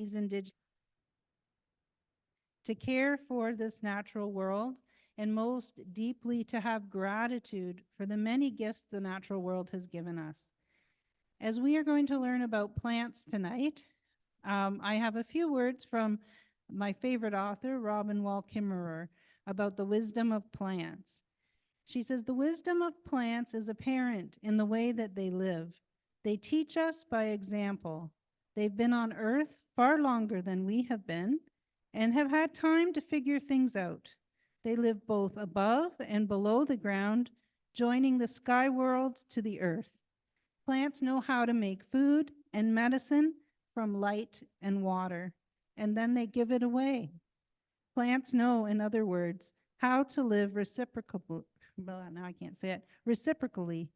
Indigenous to care for this natural world, and most deeply to have gratitude for the many gifts the natural world has given us. As we are going to learn about plants tonight, I have a few words from my favorite author, Robin Wall Kimmerer, about the wisdom of plants. She says, the wisdom of plants is apparent in the way that they live. They teach us by example. They've been on Earth far longer than we have been and have had time to figure things out. They live both above and below the ground, joining the sky world to the earth. Plants know how to make food and medicine from light and water, and then they give it away. Plants know, in other words, how to live reciprocally. Well, now I can't say it, reciprocally,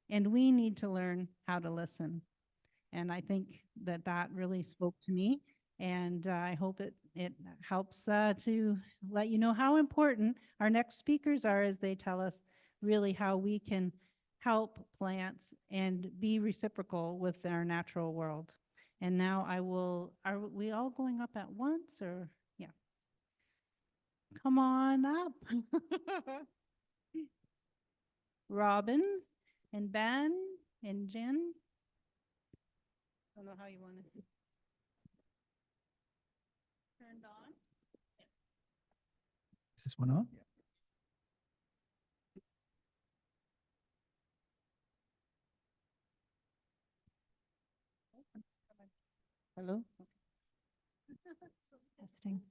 and we need to learn how to listen. And I think that that really spoke to me, and I hope it helps to let you know how important our next speakers are as they tell us really how we can help plants and be reciprocal with our natural world. And now are we all going up at once or, yeah? Come on up. Robin and Ben and Jen. I don't know how you want it turned on. Is this one on? Yeah. Hello? Testing.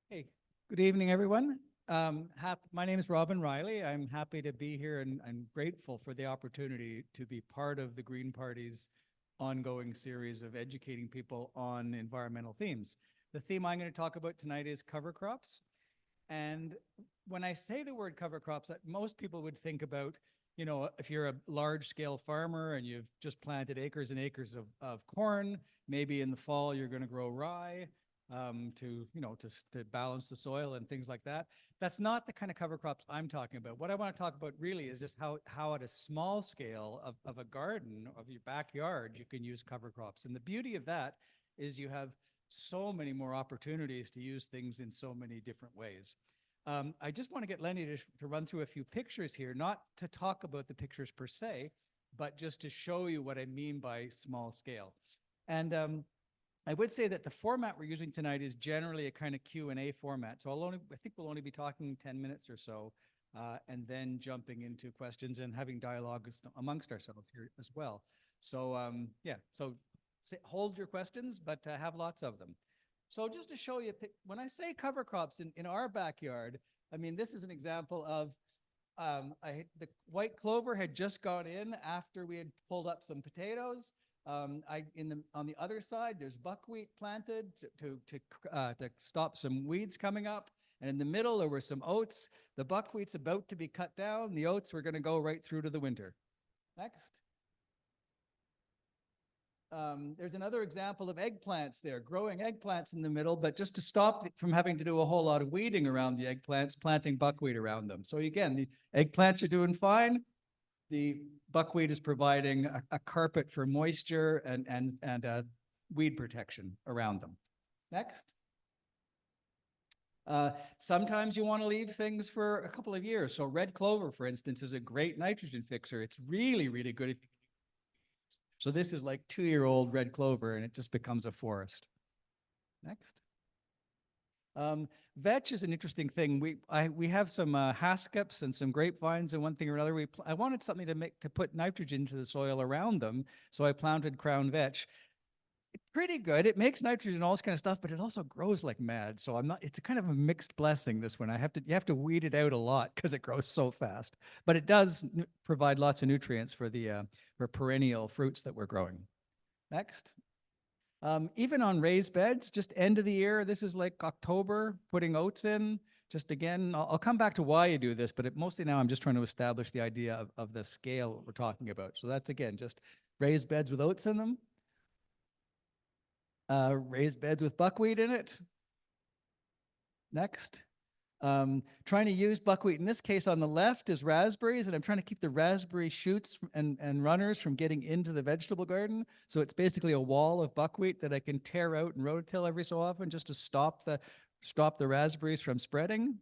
Hey, good evening, everyone. My name is Robin Reily. I'm happy to be here and grateful for the opportunity to be part of the Green Party's ongoing series of educating people on environmental themes. The theme I'm going to talk about tonight is cover crops. And when I say the word cover crops, most people would think about, you know, if you're a large scale farmer and you've just planted acres and acres of corn, maybe in the fall you're going to grow rye to balance the soil and things like that. That's not the kind of cover crops I'm talking about. What I want to talk about really is just how at a small scale of a garden, of your backyard, you can use cover crops. And the beauty of that is you have so many more opportunities to use things in so many different ways. I just want to get Lenny to run through a few pictures here, not to talk about the pictures per se, but just to show you what I mean by small scale. And I would say that the format we're using tonight is generally a kind of Q&A format. So I think we'll only be talking 10 minutes or so, and then jumping into questions and having dialogue amongst ourselves here as well. So hold your questions, but have lots of them. So just to show you, when I say cover crops in our backyard, I mean, this is an example of the white clover had just gone in after we had pulled up some potatoes. On the other side, there's buckwheat planted to stop some weeds coming up. And in the middle, there were some oats. The buckwheat's about to be cut down. The oats were going to go right through to the winter. Next. There's another example of eggplants there, growing eggplants in the middle, but just to stop from having to do a whole lot of weeding around the eggplants, planting buckwheat around them. So again, the eggplants are doing fine. The buckwheat is providing a carpet for moisture and weed protection around them. Next. Sometimes you want to leave things for a couple of years. So red clover, for instance, is a great nitrogen fixer. It's really, really good. So this is like 2-year-old red clover, and it just becomes a forest. Next. Vetch is an interesting thing. We have some haskaps and some grapevines and one thing or another. I wanted something to put nitrogen into the soil around them, so I planted crown vetch. It's pretty good. It makes nitrogen, all this kind of stuff, but it also grows like mad. So it's a kind of a mixed blessing, this one. You have to weed it out a lot because it grows so fast. But it does provide lots of nutrients for for perennial fruits that we're growing. Next. Even on raised beds, just end of the year, this is like October, putting oats in. Just again, I'll come back to why you do this, but mostly now I'm just trying to establish the idea of the scale we're talking about. So that's, again, just raised beds with oats in them. Raised beds with buckwheat in it. Next. Trying to use buckwheat. In this case, on the left is raspberries, and I'm trying to keep the raspberry shoots and runners from getting into the vegetable garden. So it's basically a wall of buckwheat that I can tear out and rototill every so often just to stop the raspberries from spreading.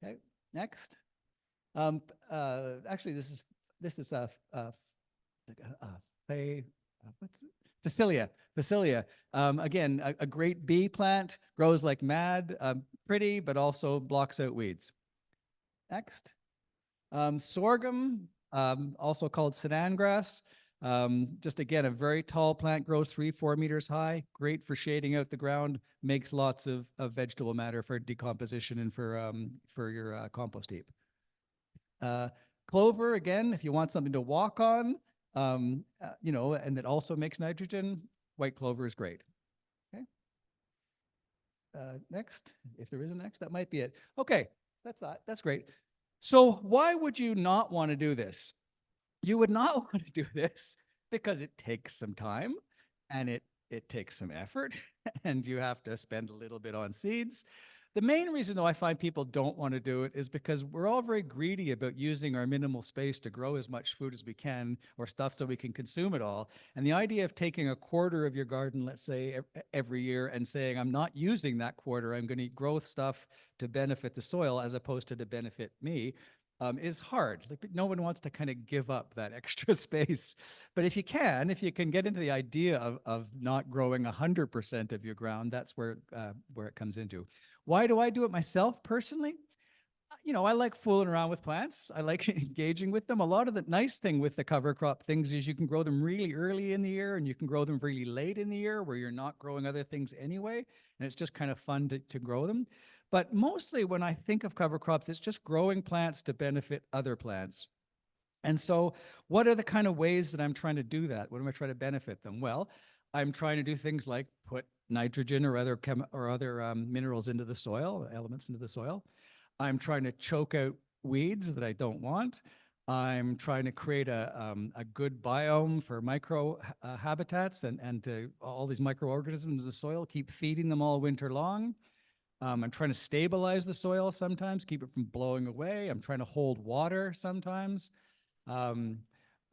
Okay, next. Actually, this is what's it? Phacelia. Again, a great bee plant, grows like mad, pretty, but also blocks out weeds. Next. Sorghum, also called Sudan grass. Just again, a very tall plant, grows 3-4 meters high, great for shading out the ground, makes lots of vegetable matter for decomposition and for your compost heap. Clover, again, if you want something to walk on, and it also makes nitrogen, white clover is great. Okay. Next, if there is a next, that might be it. Okay, that's great. So why would you not want to do this? You would not want to do this because it takes some time and it takes some effort and you have to spend a little bit on seeds. The main reason, though, I find people don't want to do it is because we're all very greedy about using our minimal space to grow as much food as we can or stuff so we can consume it all. And the idea of taking a quarter of your garden, let's say, every year and saying, I'm not using that quarter, I'm going to grow stuff to benefit the soil as opposed to benefit me, is hard. Like, no one wants to kind of give up that extra space. But if you can get into the idea of not growing 100% of your ground, that's where it comes into. Why do I do it myself personally? I like fooling around with plants. I like engaging with them. A lot of the nice thing with the cover crop things is you can grow them really early in the year and you can grow them really late in the year where you're not growing other things anyway. And it's just kind of fun to grow them. But mostly when I think of cover crops, it's just growing plants to benefit other plants. And so what are the kind of ways that I'm trying to do that? What am I trying to benefit them? Well, I'm trying to do things like put nitrogen or other minerals into the soil, elements into the soil. I'm trying to choke out weeds that I don't want. I'm trying to create a good biome for micro habitats and to all these microorganisms in the soil, keep feeding them all winter long. I'm trying to stabilize the soil sometimes, keep it from blowing away. I'm trying to hold water sometimes. I'm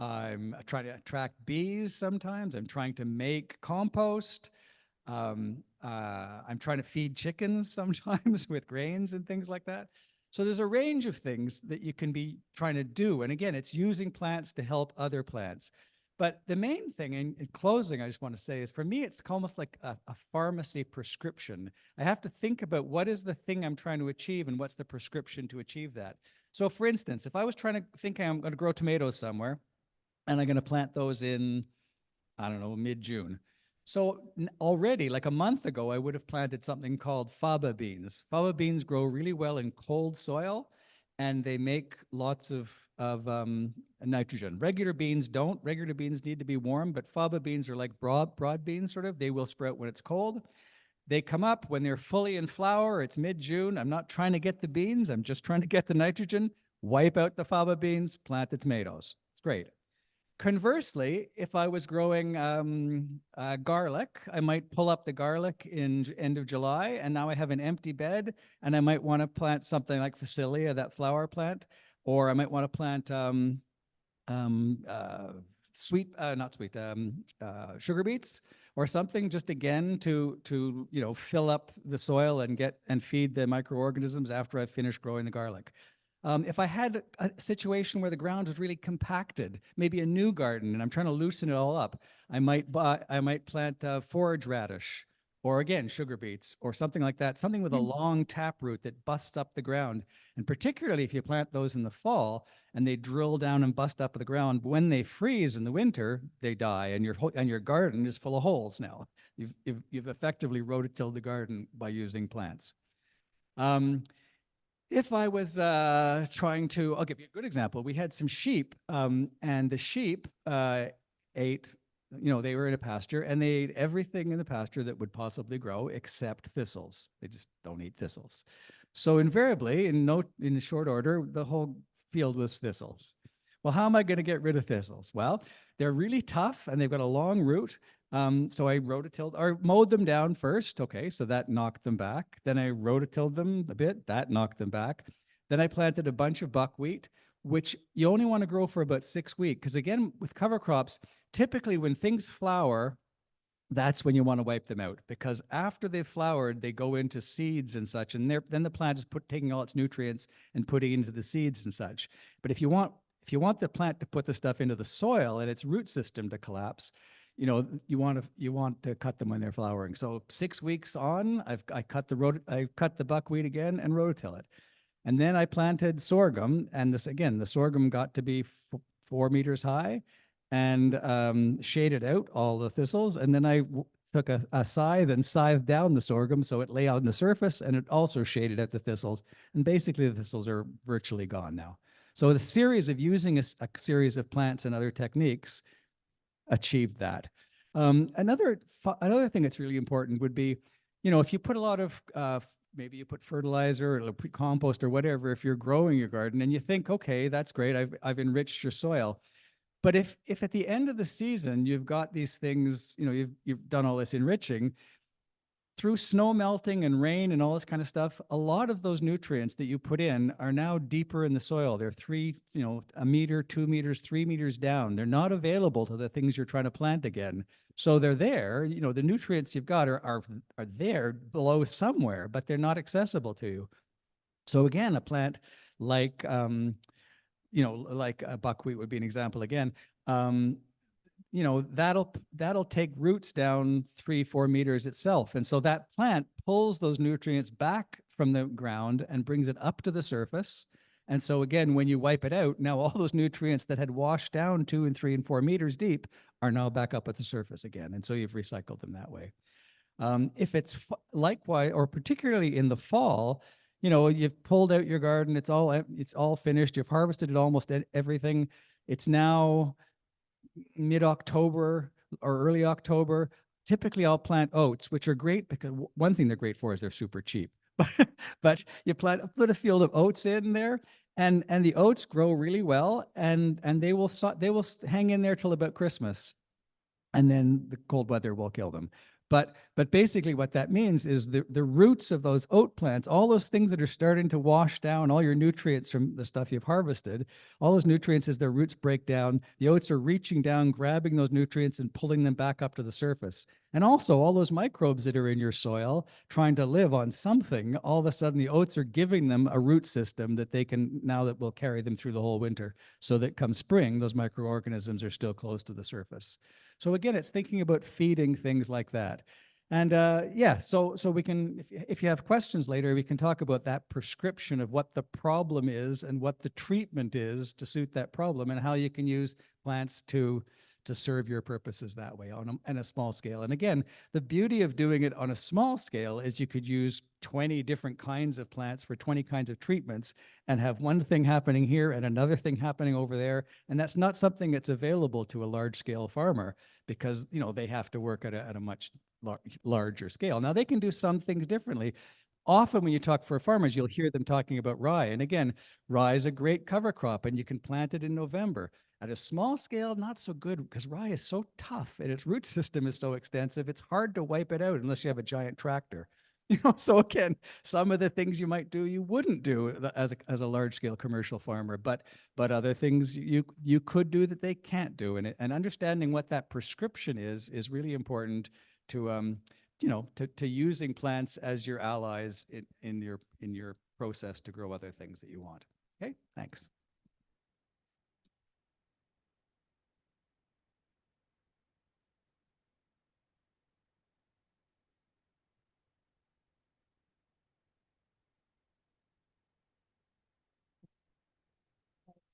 trying to attract bees sometimes. I'm trying to make compost. I'm trying to feed chickens sometimes with grains and things like that. So there's a range of things that you can be trying to do. And again, it's using plants to help other plants. But the main thing in closing, I just want to say is for me, it's almost like a pharmacy prescription. I have to think about what is the thing I'm trying to achieve and what's the prescription to achieve that. So for instance, if I was trying to think I'm going to grow tomatoes somewhere and I'm going to plant those in, I don't know, mid-June. So already, like a month ago, I would have planted something called faba beans. Faba beans grow really well in cold soil, and they make lots of nitrogen. Regular beans don't. Regular beans need to be warm, but faba beans are like broad beans, sort of. They will sprout when it's cold. They come up when they're fully in flower. It's mid-June. I'm not trying to get the beans. I'm just trying to get the nitrogen. Wipe out the faba beans, plant the tomatoes. It's great. Conversely, if I was growing garlic, I might pull up the garlic in end of July, and now I have an empty bed, and I might want to plant something like Phacelia, that flower plant, or I might want to plant sugar beets or something, just again to fill up the soil and feed the microorganisms after I've finished growing the garlic. If I had a situation where the ground was really compacted, maybe a new garden, and I'm trying to loosen it all up, I might plant forage radish, or again, sugar beets, or something like that, something with a long taproot that busts up the ground. And particularly if you plant those in the fall and they drill down and bust up the ground, when they freeze in the winter, they die, and your garden is full of holes now. You've effectively rototilled the garden by using plants. If I was trying to, I'll give you a good example. We had some sheep, and the sheep ate, they were in a pasture, and they ate everything in the pasture that would possibly grow except thistles. They just don't eat thistles. So invariably, in short order, the whole field was thistles. Well, how am I going to get rid of thistles? Well, they're really tough, and they've got a long root, So I rototilled or mowed them down first. Okay, so that knocked them back. Then I rototilled them a bit. That knocked them back. Then I planted a bunch of buckwheat, which you only want to grow for about 6 weeks. Because again, with cover crops, typically when things flower, that's when you want to wipe them out, because after they've flowered, they go into seeds and such, and then the plant is taking all its nutrients and putting into the seeds and such. But if you want the plant to put the stuff into the soil and its root system to collapse, you want to cut them when they're flowering. So 6 weeks on, I cut the buckwheat again and rototill it, and then I planted sorghum, and the sorghum got to be 4 meters high, and shaded out all the thistles. And then I took a scythe and scythed down the sorghum so it lay on the surface, and it also shaded out the thistles. And basically, the thistles are virtually gone now. So the series of using a series of plants and other techniques achieved that. Another thing that's really important would be, if you put a lot of maybe you put fertilizer or compost or whatever, if you're growing your garden and you think, okay, that's great, I've enriched your soil. But if at the end of the season you've got these things, you've done all this enriching through snow melting and rain and all this kind of stuff, a lot of those nutrients that you put in are now deeper in the soil. They're a meter, 2 meters, 3 meters down. They're not available to the things you're trying to plant again. So they're there, the nutrients you've got are there below somewhere, but they're not accessible to you. So again, a plant like like a buckwheat would be an example again. That'll take roots down 3-4 meters itself, and so that plant pulls those nutrients back from the ground and brings it up to the surface. And so again, when you wipe it out, now all those nutrients that had washed down 2 and 3 and 4 meters deep are now back up at the surface again, and so you've recycled them that way. If it's likewise, or particularly in the fall, you've pulled out your garden, it's all finished, you've harvested it almost everything. It's now mid-October or early October. Typically, I'll plant oats, which are great because one thing they're great for is they're super cheap. But you put a field of oats in there, and the oats grow really well, and they will hang in there till about Christmas, and then the cold weather will kill them. But basically what that means is the roots of those oat plants, all those things that are starting to wash down all your nutrients from the stuff you've harvested, all those nutrients, as their roots break down, the oats are reaching down, grabbing those nutrients and pulling them back up to the surface. And also all those microbes that are in your soil trying to live on something, all of a sudden the oats are giving them a root system that will carry them through the whole winter, so that come spring, those microorganisms are still close to the surface. So again, it's thinking about feeding things like that. And so we can, if you have questions later, we can talk about that prescription of what the problem is and what the treatment is to suit that problem, and how you can use plants to serve your purposes that way on a small scale. And again, the beauty of doing it on a small scale is you could use 20 different kinds of plants for 20 kinds of treatments and have one thing happening here and another thing happening over there. And that's not something that's available to a large scale farmer, because they have to work at a much larger scale. Now they can do some things differently. Often when you talk for farmers, you'll hear them talking about rye. And again, rye is a great cover crop and you can plant it in November. At a small scale, not so good, because rye is so tough and its root system is so extensive, it's hard to wipe it out unless you have a giant tractor. So again, some of the things you might do, you wouldn't do as a large scale commercial farmer, but other things you could do that they can't do. And understanding what that prescription is really important to to using plants as your allies in your process to grow other things that you want. Okay, thanks.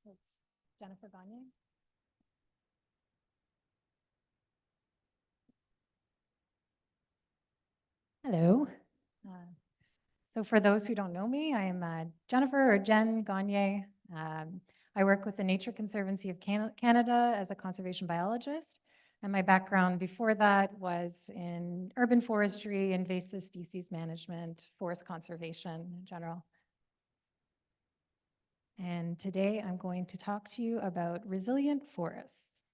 So it's Jennifer Gagné. Hello. So for those who don't know me, I am Jennifer, or Jen Gagné. I work with the Nature Conservancy of Canada as a conservation biologist. And my background before that was in urban forestry, invasive species management, forest conservation in general. And today I'm going to talk to you about resilient forests.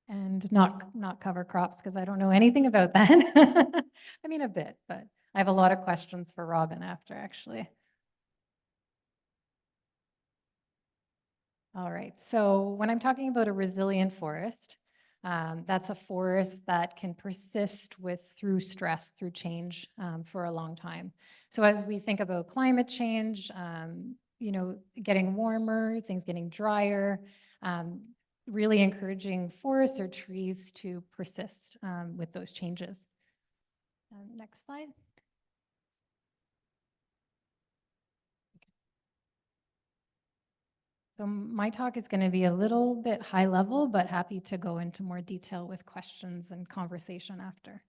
and not cover crops because I don't know anything about that. I mean, a bit, but I have a lot of questions for Robin after, actually. All right, so when I'm talking about a resilient forest, that's a forest that can persist through stress, through change for a long time. So as we think about climate change, getting warmer, things getting drier, really encouraging forests or trees to persist with those changes. Next slide. So my talk is going to be a little bit high level, but happy to go into more detail with questions and conversation after.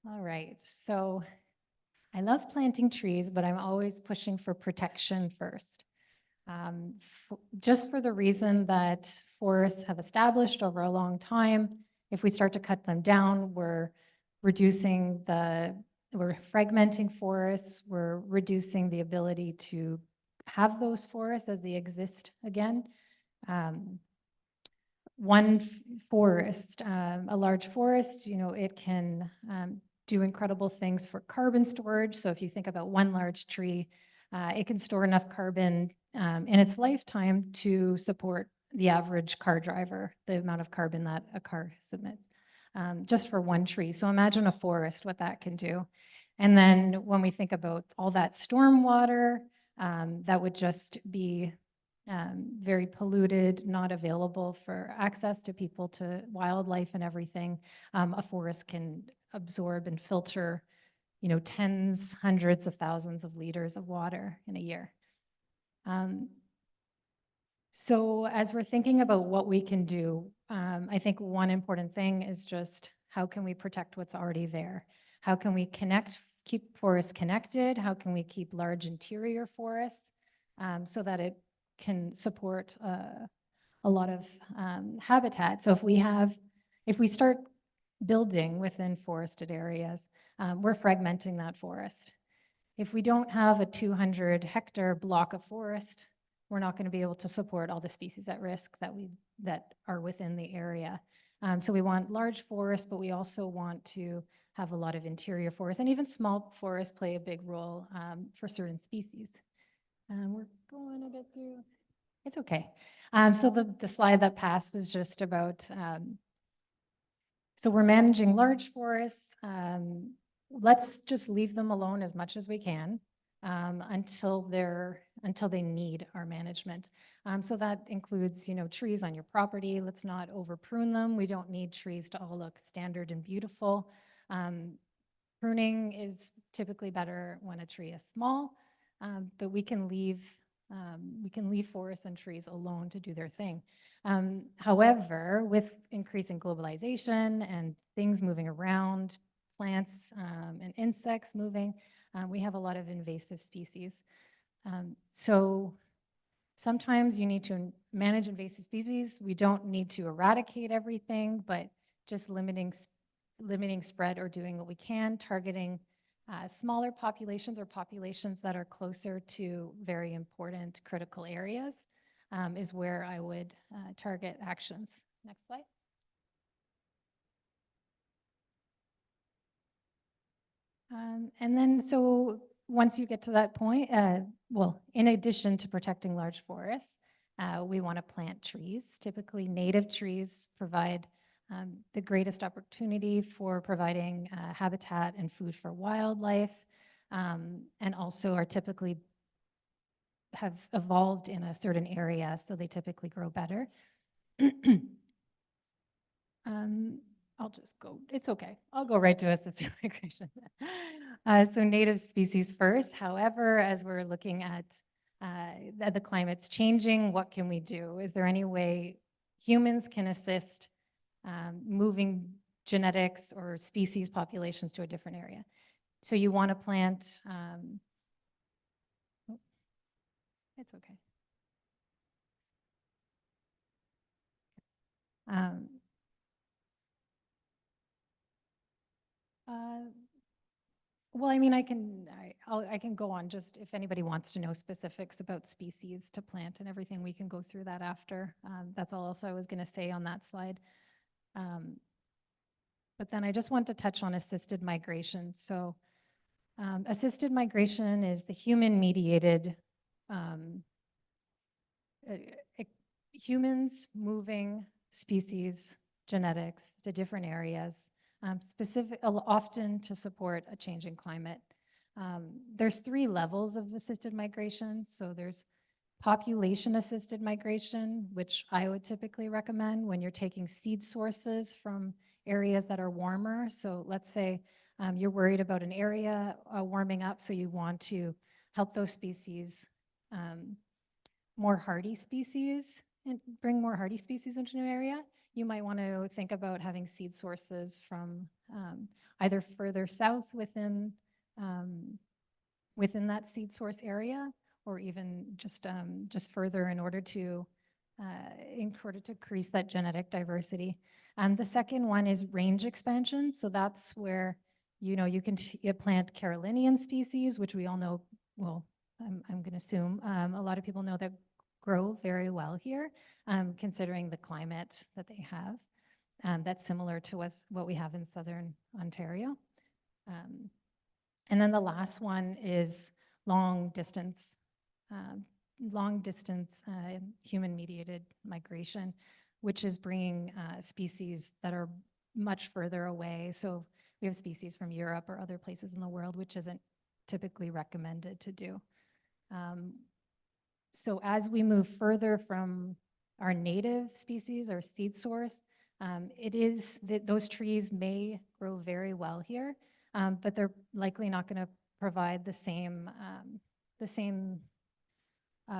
All right, so I love planting trees, but I'm always pushing for protection first. Just for the reason that forests have established over a long time, if we start to cut them down, we're fragmenting forests, we're reducing the ability to have those forests as they exist again. One forest, a large forest, it can do incredible things for carbon storage. So if you think about one large tree, it can store enough carbon in its lifetime to support the average car driver, the amount of carbon that a car submits, just for one tree. So imagine a forest, what that can do. And then when we think about all that storm water, that would just be very polluted, not available for access to people, to wildlife and everything. A forest can absorb and filter, tens, hundreds of thousands of liters of water in a year. So as we're thinking about what we can do, I think one important thing is just how can we protect what's already there? How can we keep forests connected? How can we keep large interior forests so that it can support a lot of habitat? So if we start building within forested areas, we're fragmenting that forest. If we don't have a 200-hectare block of forest, we're not going to be able to support all the species at risk that are within the area. So we want large forests, but we also want to have a lot of interior forests, and even small forests play a big role for certain species. We're going a bit through. It's okay. So the slide that passed was just about, so we're managing large forests. Let's just leave them alone as much as we can until they need our management. So that includes, trees on your property. Let's not over prune them. We don't need trees to all look standard and beautiful. Pruning is typically better when a tree is small, but we can leave forests and trees alone to do their thing. However, with increasing globalization and things moving around, plants and insects moving, we have a lot of invasive species. So sometimes you need to manage invasive species. We don't need to eradicate everything, but just limiting spread or doing what we can, targeting smaller populations or populations that are closer to very important critical areas is where I would target actions. Next slide. And then, so once you get to that point, well, in addition to protecting large forests, we want to plant trees. Typically, native trees provide the greatest opportunity for providing habitat and food for wildlife, and also are typically have evolved in a certain area, so they typically grow better. I'll just go, it's okay. I'll go right to assisted migration. So native species first. However, as we're looking at the climate's changing, what can we do? Is there any way humans can assist moving genetics or species populations to a different area? So you want to plant, it's okay. Um, uh, Well, I mean, I can go on just if anybody wants to know specifics about species to plant and everything, we can go through that after. That's all else I was going to say on that slide. But then I just want to touch on assisted migration. So assisted migration is the human-mediated, um, humans moving species genetics to different areas, often to support a changing climate. There's 3 levels of assisted migration. So there's population-assisted migration, which I would typically recommend when you're taking seed sources from areas that are warmer. So let's say you're worried about an area warming up, so you want to help those species, more hardy species, and bring more hardy species into an area. You might want to think about having seed sources from either further south within that seed source area, or even just further in order to increase that genetic diversity. And the second one is range expansion. So that's where you can plant Carolinian species, which we all know. Well, I'm going to assume a lot of people know that grow very well here, considering the climate that they have. That's similar to what we have in southern Ontario. And then the last one is long distance human-mediated migration, which is bringing species that are much further away. So we have species from Europe or other places in the world, which isn't typically recommended to do. So as we move further from our native species, our seed source, it is that those trees may grow very well here, but they're likely not going to provide the same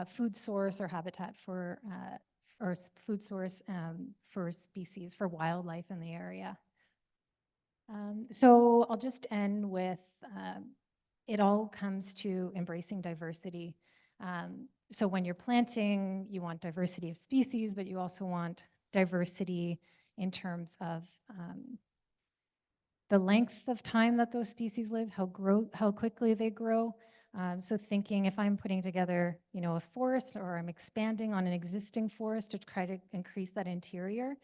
food source or habitat for food source for species, for wildlife in the area. So I'll just end with it all comes to embracing diversity. So when you're planting, you want diversity of species, but you also want diversity in terms of the length of time that those species live, how quickly they grow. So thinking if I'm putting together, a forest, or I'm expanding on an existing forest to try to increase that interior,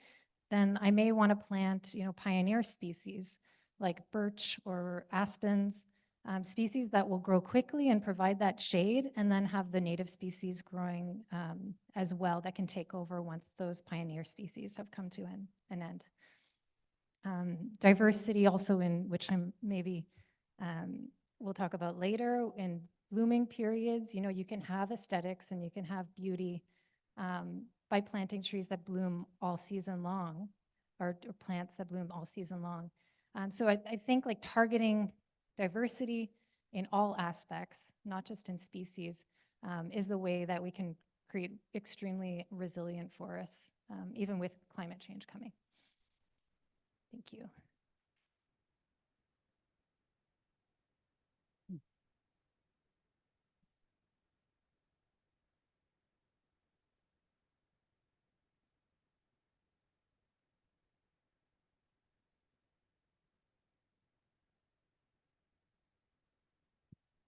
then I may want to plant, pioneer species like birch or aspens, species that will grow quickly and provide that shade, and then have the native species growing as well that can take over once those pioneer species have come to an end. Diversity also, in which I'm maybe we'll talk about later, in blooming periods. You can have aesthetics and you can have beauty by planting trees that bloom all season long, or plants that bloom all season long. So I think like targeting diversity in all aspects, not just in species, is the way that we can create extremely resilient forests, even with climate change coming. Thank you.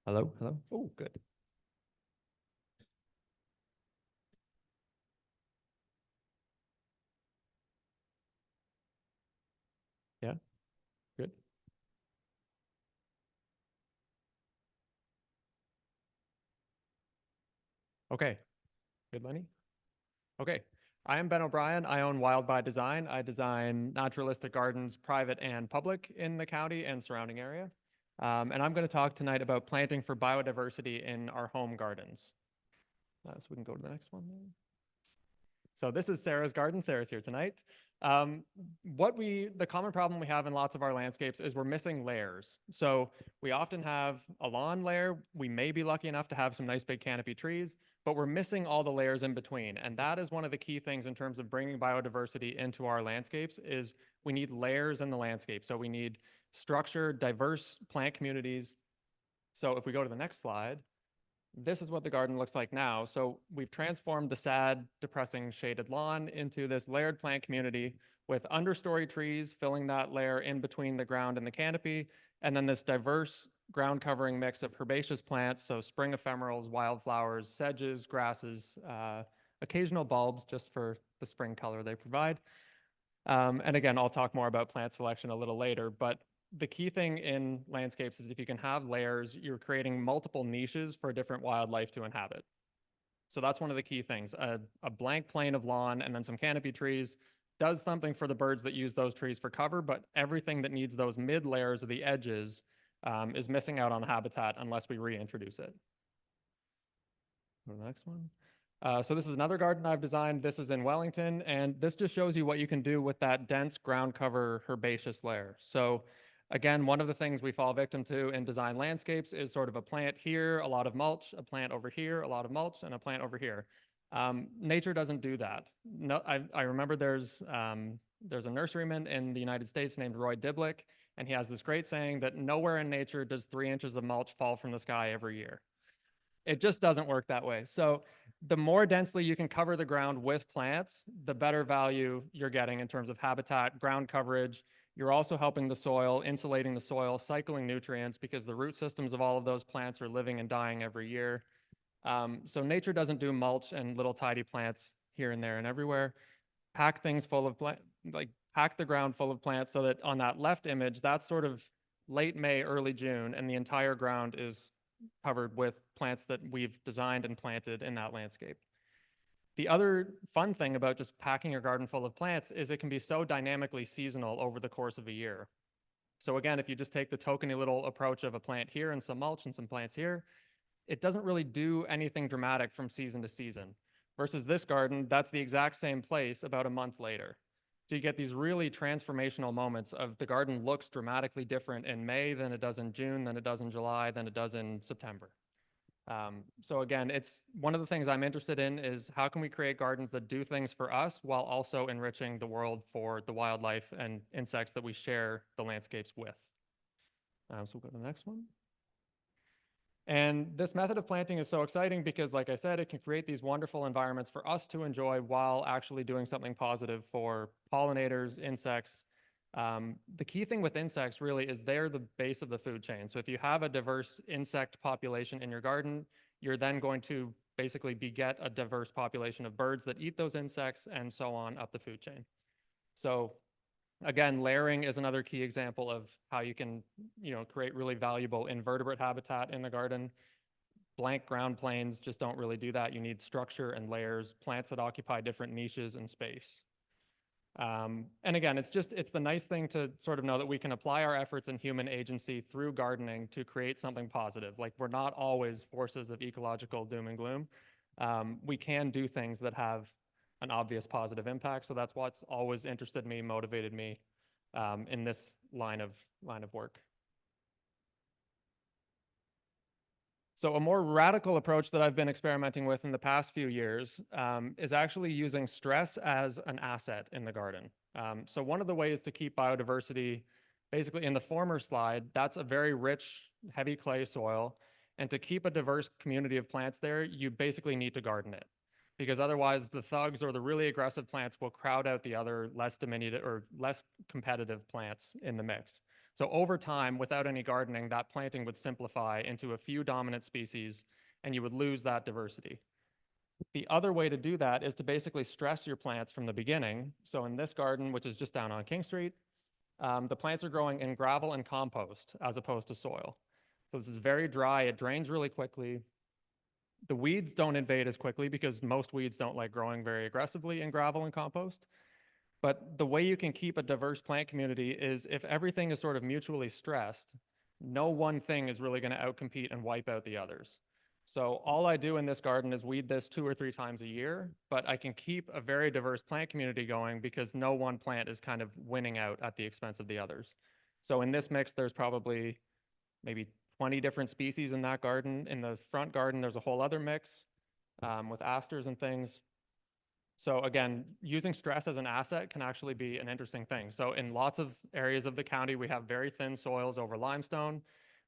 Hello, hello. Oh, good. Yeah, good. Okay, good, Lenny. Okay, I am Ben O'Brien. I own Wild by Design. I design naturalistic gardens, private and public, in the county and surrounding area. And I'm going to talk tonight about planting for biodiversity in our home gardens. So we can go to the next one. So this is Sarah's garden. Sarah's here tonight. The common problem we have in lots of our landscapes is we're missing layers. So we often have a lawn layer. We may be lucky enough to have some nice big canopy trees, but we're missing all the layers in between. And that is one of the key things in terms of bringing biodiversity into our landscapes, is we need layers in the landscape. So we need structured, diverse plant communities. So if we go to the next slide, This is what the garden looks like now. So we've transformed the sad, depressing shaded lawn into this layered plant community with understory trees filling that layer in between the ground and the canopy, and then this diverse ground covering mix of herbaceous plants, so spring ephemerals, wildflowers, sedges, grasses, occasional bulbs just for the spring color they provide. And again, I'll talk more about plant selection a little later, but the key thing in landscapes is if you can have layers, you're creating multiple niches for different wildlife to inhabit. So that's one of the key things. A blank plane of lawn and then some canopy trees does something for the birds that use those trees for cover, but everything that needs those mid layers of the edges is missing out on the habitat unless we reintroduce it. Go to the next one. So this is another garden I've designed. This is in Wellington, and this just shows you what you can do with that dense ground cover herbaceous layer. So again, one of the things we fall victim to in design landscapes is sort of a plant here, a lot of mulch, a plant over here, a lot of mulch, and a plant over here. Nature doesn't do that. No, I remember there's a nurseryman in the United States named Roy Diblick, and he has this great saying that nowhere in nature does 3 inches of mulch fall from the sky every year. It just doesn't work that way. So the more densely you can cover the ground with plants, the better value you're getting in terms of habitat, ground coverage. You're also helping the soil, insulating the soil, cycling nutrients because the root systems of all of those plants are living and dying every year. So nature doesn't do mulch and little tidy plants here and there and everywhere. Pack things full of pack the ground full of plants so that on that left image, that's sort of late May, early June, and the entire ground is covered with plants that we've designed and planted in that landscape. The other fun thing about just packing your garden full of plants is it can be so dynamically seasonal over the course of a year. So again, if you just take the tokeny little approach of a plant here and some mulch and some plants here, it doesn't really do anything dramatic from season to season. Versus this garden, that's the exact same place about a month later. So you get these really transformational moments of the garden looks dramatically different in May than it does in June, than it does in July, than it does in September. So again, it's one of the things I'm interested in is how can we create gardens that do things for us while also enriching the world for the wildlife and insects that we share the landscapes with. So we'll go to the next one. And this method of planting is so exciting because, like I said, it can create these wonderful environments for us to enjoy while actually doing something positive for pollinators, insects. The key thing with insects really is they're the base of the food chain. So if you have a diverse insect population in your garden, you're then going to basically beget a diverse population of birds that eat those insects and so on up the food chain. So again, layering is another key example of how you can, create really valuable invertebrate habitat in the garden. Blank ground planes just don't really do that. You need structure and layers, plants that occupy different niches and space. And again, it's the nice thing to sort of know that we can apply our efforts and human agency through gardening to create something positive. Like we're not always forces of ecological doom and gloom. We can do things that have an obvious positive impact. So that's what's always interested me, motivated me in this line of work. So a more radical approach that I've been experimenting with in the past few years is actually using stress as an asset in the garden. So one of the ways to keep biodiversity, basically in the former slide, that's a very rich, heavy clay soil. And to keep a diverse community of plants there, you basically need to garden it. Because otherwise the thugs or the really aggressive plants will crowd out the other less diminutive or less competitive plants in the mix. So over time, without any gardening, that planting would simplify into a few dominant species and you would lose that diversity. The other way to do that is to basically stress your plants from the beginning. So in this garden, which is just down on King Street, the plants are growing in gravel and compost as opposed to soil. So this is very dry, it drains really quickly. The weeds don't invade as quickly because most weeds don't like growing very aggressively in gravel and compost. But the way you can keep a diverse plant community is if everything is sort of mutually stressed, no one thing is really going to outcompete and wipe out the others. So all I do in this garden is weed this 2 or 3 times a year, but I can keep a very diverse plant community going because no one plant is kind of winning out at the expense of the others. So in this mix, there's probably maybe 20 different species in that garden. In the front garden, there's a whole other mix with asters and things. So again, using stress as an asset can actually be an interesting thing. So in lots of areas of the county, we have very thin soils over limestone.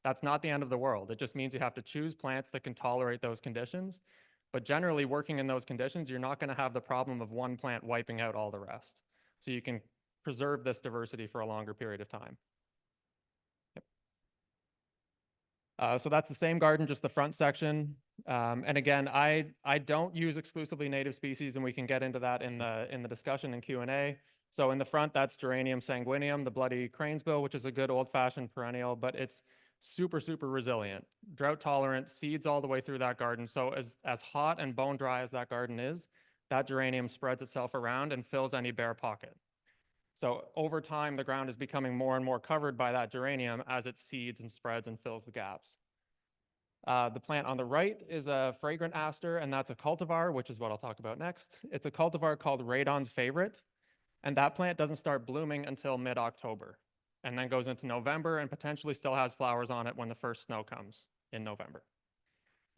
That's not the end of the world. It just means you have to choose plants that can tolerate those conditions. But generally, working in those conditions, you're not going to have the problem of one plant wiping out all the rest. So you can preserve this diversity for a longer period of time. So that's the same garden, just the front section. And again, I don't use exclusively native species, and we can get into that in the discussion and Q&A. So in the front, that's Geranium sanguineum, the bloody cranesbill, which is a good old-fashioned perennial, but it's super, super resilient, drought tolerant, seeds all the way through that garden. So as hot and bone dry as that garden is, that geranium spreads itself around and fills any bare pocket. So over time, the ground is becoming more and more covered by that geranium as it seeds and spreads and fills the gaps. The plant on the right is a fragrant aster, and that's a cultivar, which is what I'll talk about next. It's a cultivar called Radon's Favorite, and that plant doesn't start blooming until mid-October, and then goes into November and potentially still has flowers on it when the first snow comes in November.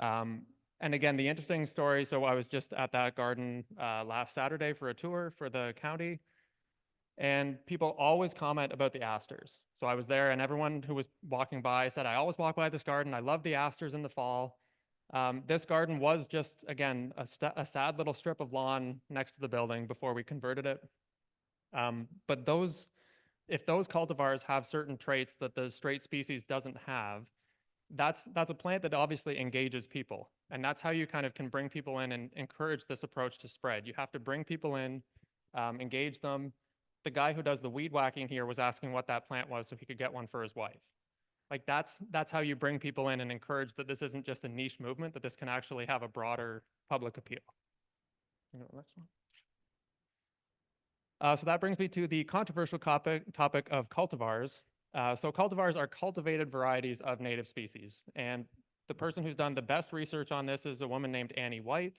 And again, the interesting story, so I was just at that garden last Saturday for a tour for the county, and people always comment about the asters. So I was there, and everyone who was walking by said, I always walk by this garden. I love the asters in the fall. This garden was just, again, a sad little strip of lawn next to the building before we converted it. But if those cultivars have certain traits that the straight species doesn't have, that's a plant that obviously engages people. And that's how you kind of can bring people in and encourage this approach to spread. You have to bring people in, engage them. The guy who does the weed whacking here was asking what that plant was so he could get one for his wife. Like that's how you bring people in and encourage that this isn't just a niche movement, that this can actually have a broader public appeal. Next one. So that brings me to the controversial topic of cultivars. So cultivars are cultivated varieties of native species. And the person who's done the best research on this is a woman named Annie White.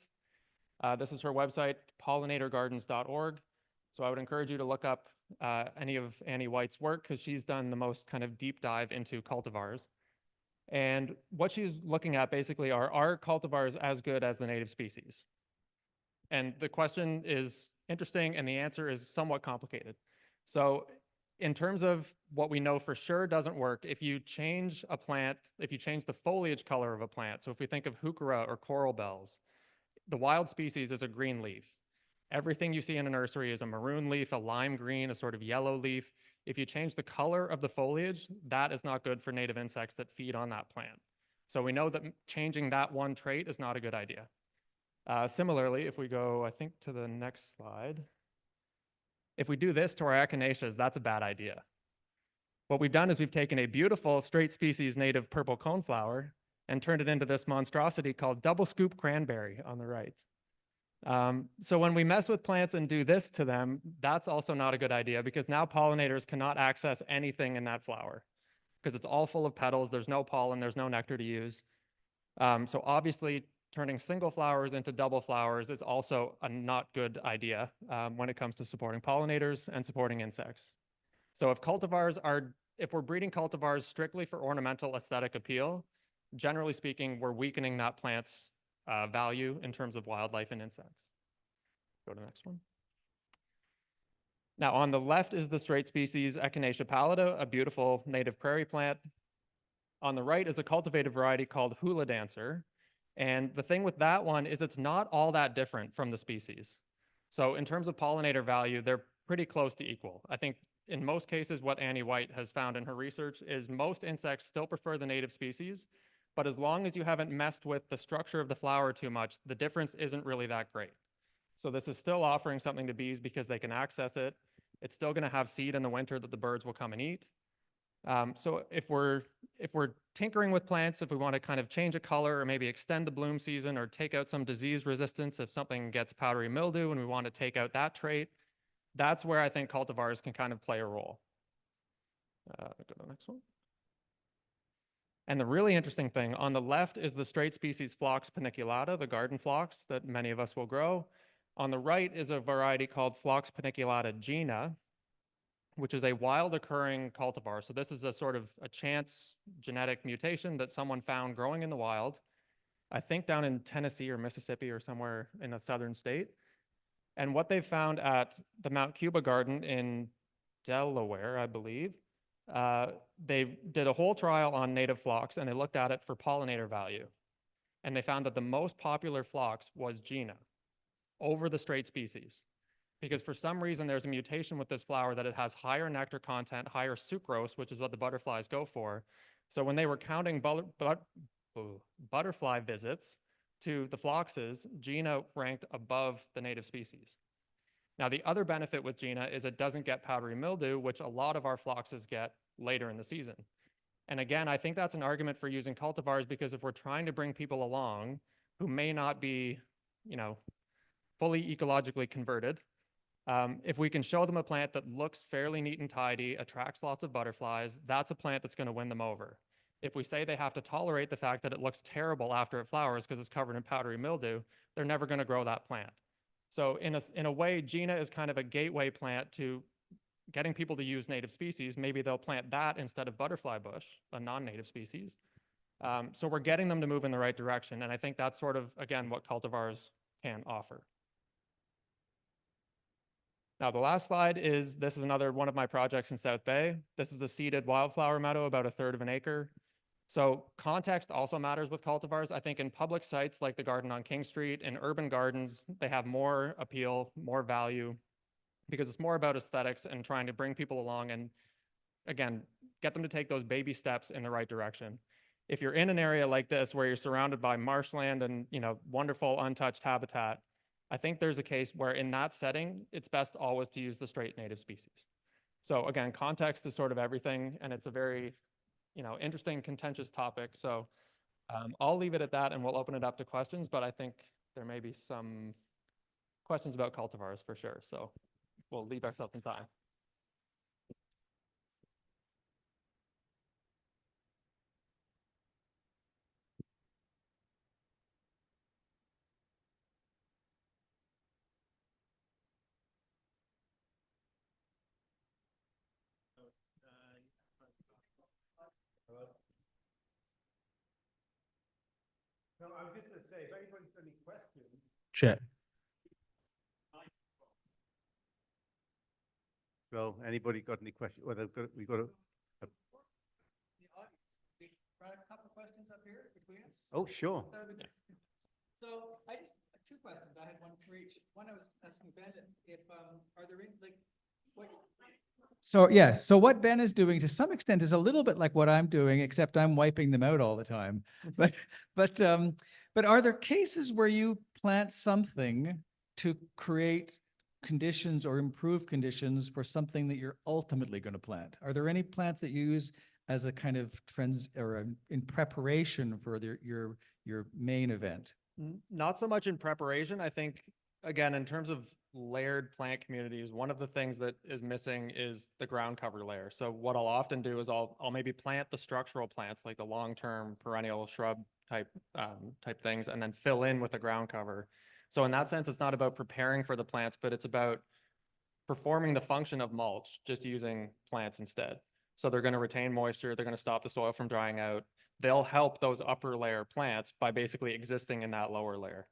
This is her website, pollinatorgardens.org. So I would encourage you to look up any of Annie White's work, because she's done the most kind of deep dive into cultivars. And what she's looking at basically are cultivars as good as the native species? And the question is interesting, and the answer is somewhat complicated. So in terms of what we know for sure doesn't work, if you change a plant, if you change the foliage color of a plant, so if we think of heuchera or coral bells, the wild species is a green leaf. Everything you see in a nursery is a maroon leaf, a lime green, a sort of yellow leaf. If you change the color of the foliage, that is not good for native insects that feed on that plant. So we know that changing that one trait is not a good idea. Similarly, if we go, I think, to the next slide, if we do this to our echinaceas, that's a bad idea. What we've done is we've taken a beautiful straight species native purple coneflower and turned it into this monstrosity called double scoop cranberry on the right. So when we mess with plants and do this to them, that's also not a good idea, because now pollinators cannot access anything in that flower because it's all full of petals. There's no pollen, there's no nectar to use. So obviously turning single flowers into double flowers is also a not good idea when it comes to supporting pollinators and supporting insects. So if we're breeding cultivars strictly for ornamental aesthetic appeal, generally speaking, we're weakening that plant's value in terms of wildlife and insects. Go to the next one. Now on the left is the straight species Echinacea pallida, a beautiful native prairie plant. On the right is a cultivated variety called hula dancer. And the thing with that one is it's not all that different from the species. So in terms of pollinator value, they're pretty close to equal. I think in most cases, what Annie White has found in her research is most insects still prefer the native species, but as long as you haven't messed with the structure of the flower too much, the difference isn't really that great. So this is still offering something to bees because they can access it. It's still going to have seed in the winter that the birds will come and eat. So if we're tinkering with plants, if we want to kind of change a color or maybe extend the bloom season or take out some disease resistance, if something gets powdery mildew and we want to take out that trait, that's where I think cultivars can kind of play a role. Go to the next one. And the really interesting thing on the left is the straight species Phlox paniculata, the garden phlox that many of us will grow. On the right is a variety called Phlox paniculata gina, which is a wild occurring cultivar. So this is a sort of a chance genetic mutation that someone found growing in the wild, I think down in Tennessee or Mississippi or somewhere in a southern state. And what they found at the Mount Cuba garden in Delaware, I believe, they did a whole trial on native phlox and they looked at it for pollinator value. And they found that the most popular phlox was Gina over the straight species. Because for some reason, there's a mutation with this flower that it has higher nectar content, higher sucrose, which is what the butterflies go for. So when they were counting butterfly visits to the phloxes, Gina ranked above the native species. Now, the other benefit with Gina is it doesn't get powdery mildew, which a lot of our phloxes get later in the season. And again, I think that's an argument for using cultivars, because if we're trying to bring people along who may not be, fully ecologically converted, if we can show them a plant that looks fairly neat and tidy, attracts lots of butterflies, that's a plant that's going to win them over. If we say they have to tolerate the fact that it looks terrible after it flowers because it's covered in powdery mildew, they're never going to grow that plant. So in a way, Gina is kind of a gateway plant to getting people to use native species. Maybe they'll plant that instead of butterfly bush, a non-native species. So we're getting them to move in the right direction. And I think that's sort of, again, what cultivars can offer. Now, the last slide is, this is another one of my projects in South Bay. This is a seeded wildflower meadow, about 1/3 of an acre. So context also matters with cultivars. I think in public sites like the garden on King Street, in urban gardens, they have more appeal, more value, because it's more about aesthetics and trying to bring people along and, again, get them to take those baby steps in the right direction. If you're in an area like this where you're surrounded by marshland and, wonderful untouched habitat, I think there's a case where in that setting, it's best always to use the straight native species. So again, context is sort of everything, and it's a very, interesting, contentious topic. So I'll leave it at that, and we'll open it up to questions, but I think there may be some questions about cultivars for sure. So we'll leave ourselves some time. No, I was just going to say, if anybody's got any questions. Check. Well, anybody got any questions? Well, we've got a. Brought a couple of questions up here between us. Oh, sure. So I just, two questions. I had one for each. One, I was asking Ben if, are there any, like, what? So, yeah, so what Ben is doing to some extent is a little bit like what I'm doing, except I'm wiping them out all the time. But are there cases where you plant something to create conditions or improve conditions for something that you're ultimately going to plant? Are there any plants that you use as a kind of in preparation for your main event? Not so much in preparation. I think, again, in terms of layered plant communities, one of the things that is missing is the ground cover layer. So what I'll often do is I'll maybe plant the structural plants, like the long-term perennial shrub type things, and then fill in with the ground cover. So in that sense, it's not about preparing for the plants, but it's about performing the function of mulch, just using plants instead. So they're going to retain moisture. They're going to stop the soil from drying out. They'll help those upper layer plants by basically existing in that lower layer.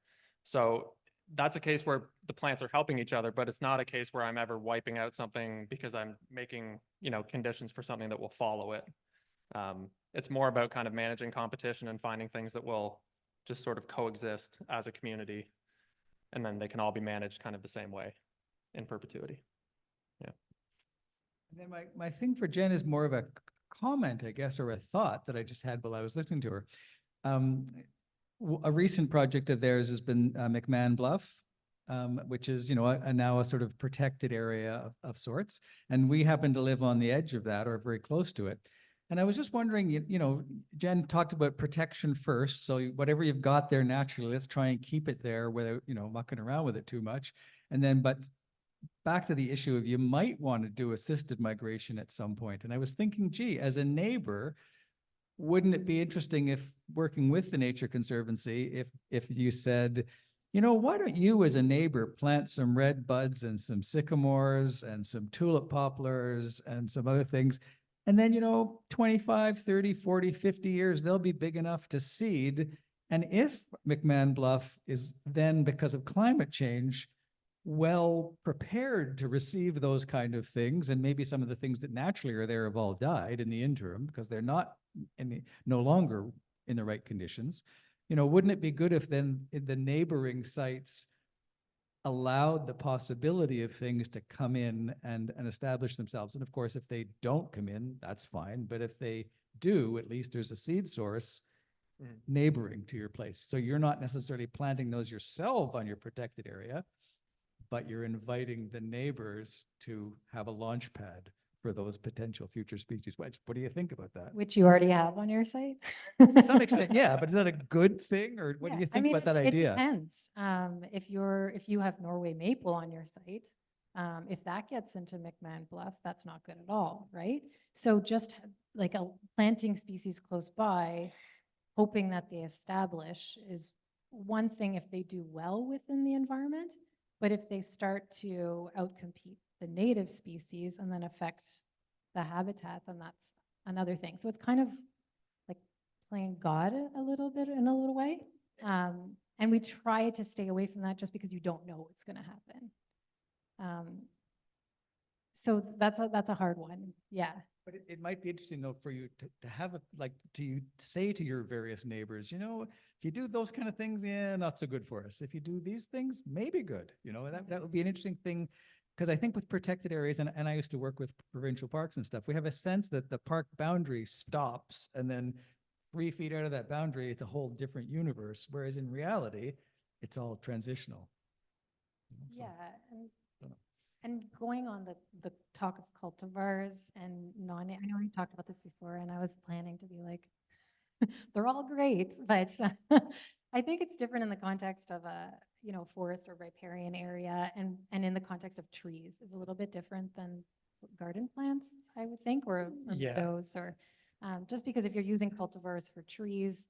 So that's a case where the plants are helping each other, but it's not a case where I'm ever wiping out something because I'm making, conditions for something that will follow it. It's more about kind of managing competition and finding things that will just sort of coexist as a community. And then they can all be managed kind of the same way in perpetuity. Yeah. And then my thing for Jen is more of a comment, I guess, or a thought that I just had while I was listening to her. A recent project of theirs has been McMahon Bluff, which is, now a sort of protected area of sorts. And we happen to live on the edge of that or very close to it. And I was just wondering, Jen talked about protection first. So whatever you've got there naturally, let's try and keep it there without, mucking around with it too much. And then, but back to the issue of you might want to do assisted migration at some point. And I was thinking, gee, as a neighbor, wouldn't it be interesting if working with the Nature Conservancy, if you said, why don't you as a neighbor plant some red buds and some sycamores and some tulip poplars and some other things. And then, 25, 30, 40, 50 years, they'll be big enough to seed. And if McMahon Bluff is then, because of climate change, well prepared to receive those kind of things, and maybe some of the things that naturally are there have all died in the interim because they're not no longer in the right conditions. Wouldn't it be good if then the neighboring sites allowed the possibility of things to come in and establish themselves? And of course, if they don't come in, that's fine. But if they do, at least there's a seed source neighboring to your place. So you're not necessarily planting those yourself on your protected area, but you're inviting the neighbors to have a launch pad for those potential future species. What do you think about that? Which you already have on your site? To some extent, yeah, but is that a good thing, or what do Yeah, you think about that it idea? depends. If you have Norway maple on your site, if that gets into McMahon Bluff, that's not good at all, right? So just like a planting species close by, hoping that they establish is one thing if they do well within the environment, but if they start to outcompete the native species and then affect the habitat, then that's another thing. So it's kind of like playing God a little bit in a little way. And we try to stay away from that just because you don't know what's going to happen. So that's a hard one. Yeah. But it might be interesting though for you to have to say to your various neighbors, if you do those kind of things, yeah, not so good for us. If you do these things, maybe good. That would be an interesting thing, because I think with protected areas, and I used to work with provincial parks and stuff, we have a sense that the park boundary stops, and then 3 feet out of that boundary, it's a whole different universe. Whereas in reality, it's all transitional. So, Yeah. And going on the talk of cultivars and I know we talked about this before, and I was planning to be like, they're all great, but I think it's different in the context of a forest or riparian area, and in the context of trees is a little bit different than garden plants, I would think, or Yeah. meadows, or just because if you're using cultivars for trees,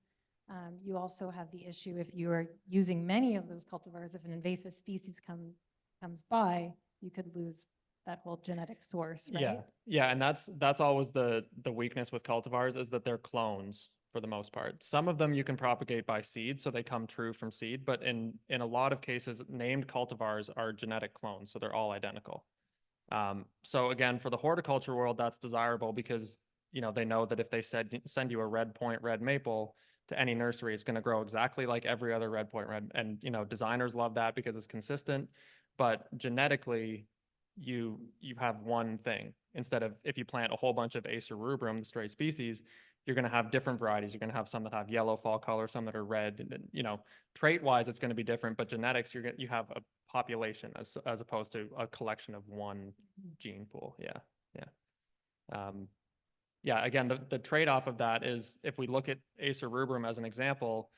you also have the issue if you are using many of those cultivars, if an invasive species comes by, you could lose that whole genetic source, right? Yeah, and that's always the weakness with cultivars, is that they're clones for the most part. Some of them you can propagate by seed, so they come true from seed, but in a lot of cases, named cultivars are genetic clones, so they're all identical. So again, for the horticulture world, that's desirable because they know that if they send you a red point red maple to any nursery, it's going to grow exactly like every other red point red, and designers love that because it's consistent. But genetically, you have one thing instead of, if you plant a whole bunch of Acer rubrum, the stray species, you're going to have different varieties. You're going to have some that have yellow fall color, some that are red. And, trait wise, it's going to be different. But genetics, you have a population as opposed to a collection of one gene pool. Yeah. Again, the trade off of that is, if we look at Acer rubrum as an example,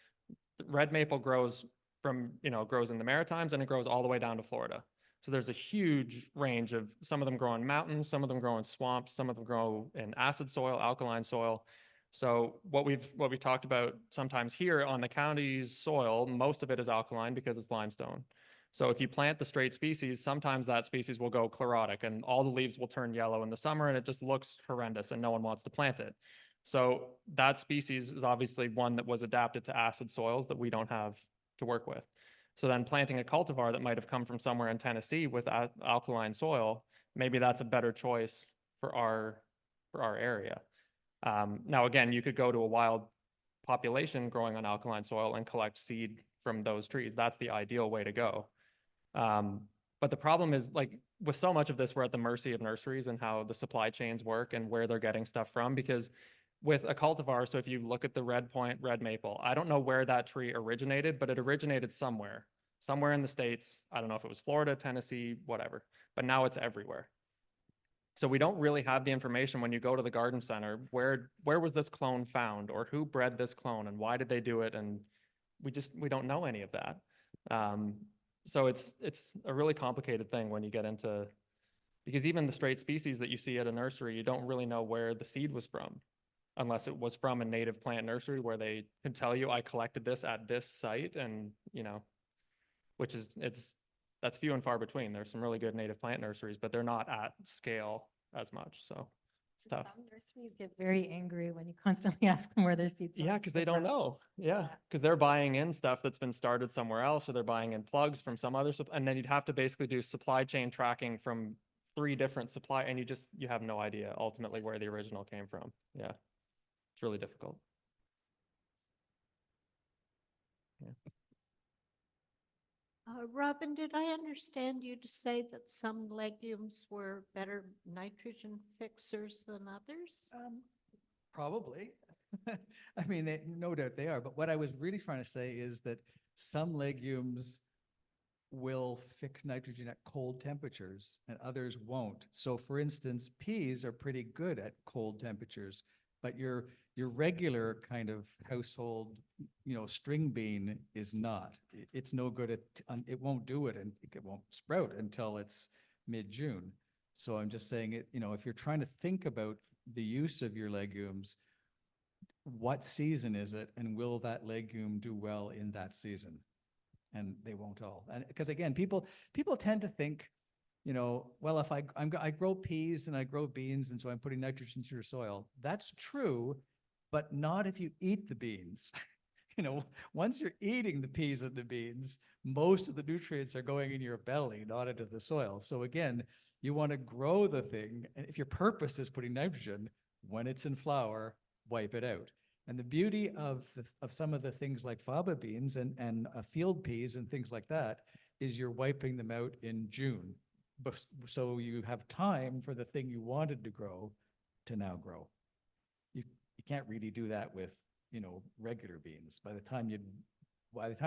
red maple grows grows in the Maritimes, and it grows all the way down to Florida. So there's a huge range of, some of them grow in mountains, some of them grow in swamps, some of them grow in acid soil, alkaline soil. So what we've talked about sometimes here on the county's soil, most of it is alkaline because it's limestone. So if you plant the straight species, sometimes that species will go chlorotic and all the leaves will turn yellow in the summer, and it just looks horrendous and no one wants to plant it. So that species is obviously one that was adapted to acid soils that we don't have to work with. So then planting a cultivar that might have come from somewhere in Tennessee with alkaline soil, maybe that's a better choice for our area. Now, again, you could go to a wild population growing on alkaline soil and collect seed from those trees. That's the ideal way to go. But the problem is, like, with so much of this, we're at the mercy of nurseries and how the supply chains work and where they're getting stuff from. Because with a cultivar, so if you look at the red point red maple, I don't know where that tree originated, but it originated somewhere in the States. I don't know if it was Florida, Tennessee, whatever, but now it's everywhere. So we don't really have the information when you go to the garden center, where was this clone found, or who bred this clone and why did they do it? And we don't know any of that. So it's a really complicated thing when you get into, because even the straight species that you see at a nursery, you don't really know where the seed was from, unless it was from a native plant nursery where they can tell you, I collected this at this site, and which is, that's few and far between. There's some really good native plant nurseries, but they're not at scale as much. So stuff. Some nurseries get very angry when you constantly ask them where their seed source Yeah, because they is don't from. know. Yeah, Yeah. because they're buying in stuff that's been started somewhere else, or they're buying in plugs from some other, and then you'd have to basically do supply chain tracking from 3 different supply, and you have no idea ultimately where the original came from. Yeah, it's really difficult. Robin, did I understand you to say that some legumes were better nitrogen fixers than others? Probably. I mean, no doubt they are. But what I was really trying to say is that some legumes will fix nitrogen at cold temperatures and others won't. So for instance, peas are pretty good at cold temperatures, but your regular kind of household, string bean is not. It's no good at, it won't do it, and it won't sprout until it's mid-June. So I'm just saying it, if you're trying to think about the use of your legumes, what season is it, and will that legume do well in that season? And they won't all. And because again, people tend to think, well, if I grow peas and I grow beans, and so I'm putting nitrogen into your soil. That's true, but not if you eat the beans. Once you're eating the peas and the beans, most of the nutrients are going in your belly, not into the soil. So again, you want to grow the thing, and if your purpose is putting nitrogen, when it's in flower, wipe it out. And the beauty of some of the things like faba beans and field peas and things like that is you're wiping them out in June. So you have time for the thing you wanted to grow to now grow. You can't really do that with, regular beans. By the time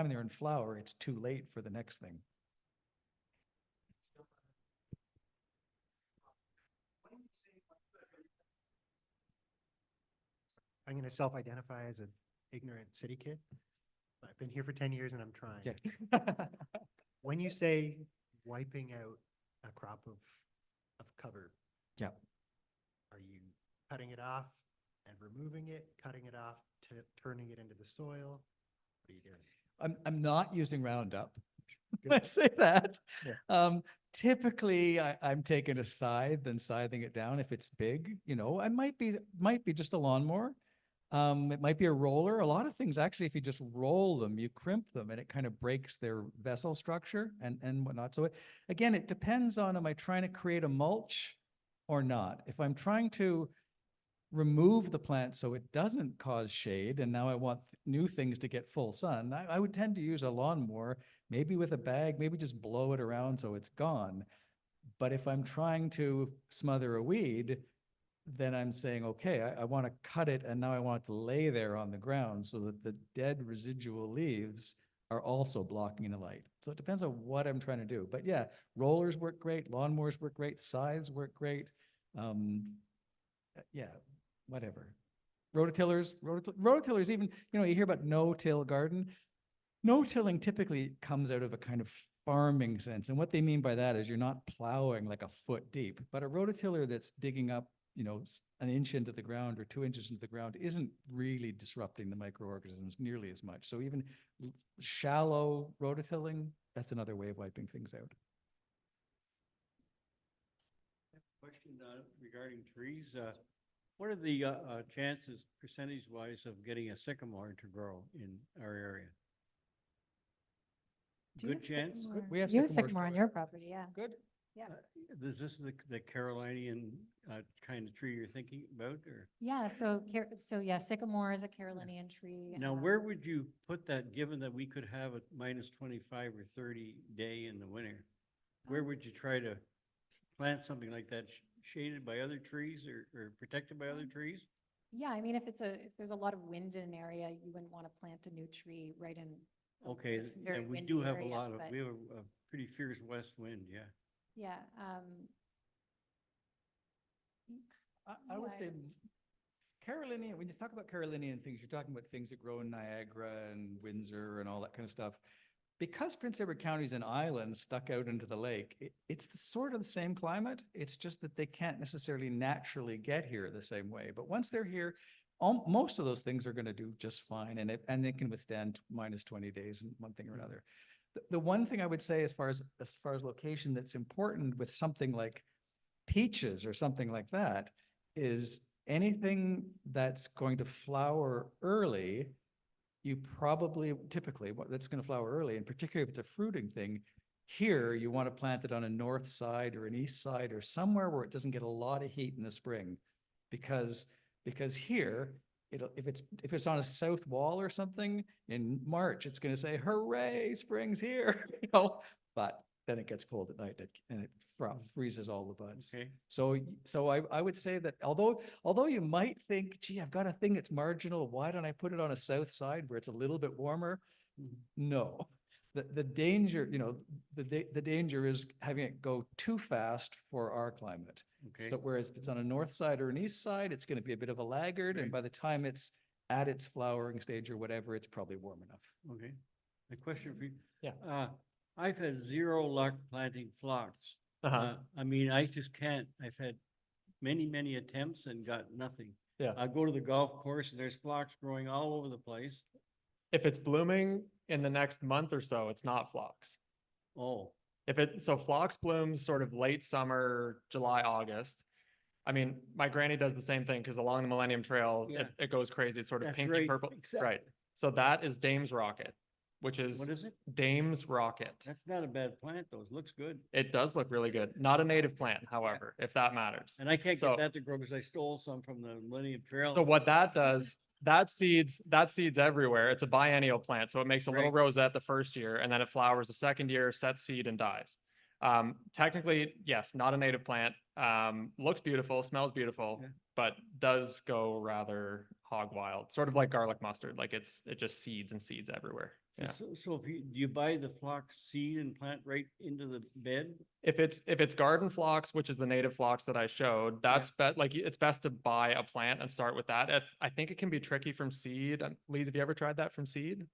they're in flower, it's too late for the next thing. I'm going to self-identify as an ignorant city kid. I've been here for 10 years and I'm trying. Yeah. When you say wiping out a crop of cover, Yeah. are you cutting it off and removing it, cutting it off, turning it into the soil? What are you doing? I'm not using Roundup. Let's say that. Yeah. Typically, I'm taking a scythe and scything it down if it's big. I might be just a lawnmower. It might be a roller. A lot of things, actually, if you just roll them, you crimp them, and it kind of breaks their vessel structure and whatnot. So again, it depends on, am I trying to create a mulch or not? If I'm trying to remove the plant so it doesn't cause shade, and now I want new things to get full sun, I would tend to use a lawnmower, maybe with a bag, maybe just blow it around so it's gone. But if I'm trying to smother a weed, then I'm saying, okay, I want to cut it, and now I want it to lay there on the ground so that the dead residual leaves are also blocking the light. So it depends on what I'm trying to do. But yeah, rollers work great, lawnmowers work great, scythes work great. Yeah, whatever. Rototillers even, you hear about no-till garden. No-tilling typically comes out of a kind of farming sense. And what they mean by that is you're not plowing like a foot deep, but a rototiller that's digging up, an inch into the ground or 2 inches into the ground isn't really disrupting the microorganisms nearly as much. So even shallow rototilling, that's another way of wiping things out. Question regarding trees. What are the chances, percentage-wise, of getting a sycamore to grow in our area? Do you Good have chance? sycamore? We have You have sycamores sycamore on growing. your property, yeah. Good. Yeah. Is this the Carolinian kind of tree you're thinking about, or? Yeah, so yeah, sycamore is a Carolinian tree. Now, where would you put that, given that we could have a minus 25 or 30 day in the winter? Where would you try to plant something like that, shaded by other trees or protected by other trees? Yeah, I mean, if there's a lot of wind in an area, you wouldn't want to plant a new tree right in Okay, this very and we windy do have a area, lot of, but we have a pretty fierce west wind, yeah. yeah. I would Yeah, say Carolinian, when you talk about Carolinian things, you're talking about things that grow in Niagara and Windsor and all that kind of stuff. Because Prince Edward County is an island stuck out into the lake, it's sort of the same climate. It's just that they can't necessarily naturally get here the same way. But once they're here, most of those things are going to do just fine, and they can withstand minus 20 days and one thing or another. The one thing I would say as far as location that's important with something like peaches or something like that is anything that's going to flower early, you probably, typically, that's going to flower early, and particularly if it's a fruiting thing, here you want to plant it on a north side or an east side or somewhere where it doesn't get a lot of heat in the spring, because here if it's on a south wall or something in March, it's going to say, "Hooray, spring's here!" But then it gets cold at night and it freezes all the buds. Okay. So I would say that although you might think, gee, I've got a thing that's marginal, why don't I put it on a south side where it's a little bit warmer? Mhm. No. The danger, the danger is having it go too fast for our climate. Okay. So whereas if it's on a north side or an east side, it's going to be a bit of a laggard, and Right. by the time it's at its flowering stage or whatever, it's probably warm enough. Okay. A question for you. Yeah. I've had zero luck planting phlox. Uh-huh. I mean, I just can't. I've had many attempts and got nothing. Yeah. I go to the golf course and there's phlox growing all over the place. If it's blooming in the next month or so, it's not phlox. Oh, So phlox blooms sort of late summer, July, August. I mean, my granny does the same thing because along the Millennium Trail, Yeah. it goes crazy. It's sort of That's pinky right, purple. exactly. Right. So that is Dame's Rocket, which is what is it? Dame's Rocket. That's not a bad plant though. It looks good. It does look really good. Not a native plant, however, if that matters. And I can't So- get that to grow because I stole some from the Millennium Trail. So what that does, that seeds everywhere. It's a biennial plant. So it makes a little Right. rosette the first year and then it flowers the second year, sets seed and dies. Technically, yes, not a native plant. Looks beautiful, smells beautiful, Yeah. but does go rather hog wild, sort of like garlic mustard. Like it just seeds and seeds everywhere. Yeah. So do you buy the phlox seed and plant right into the bed? If it's garden phlox, which is the native phlox that I showed, it's best to buy a plant and start with that. I think it can be tricky from seed. Lise, have you ever tried that from seed?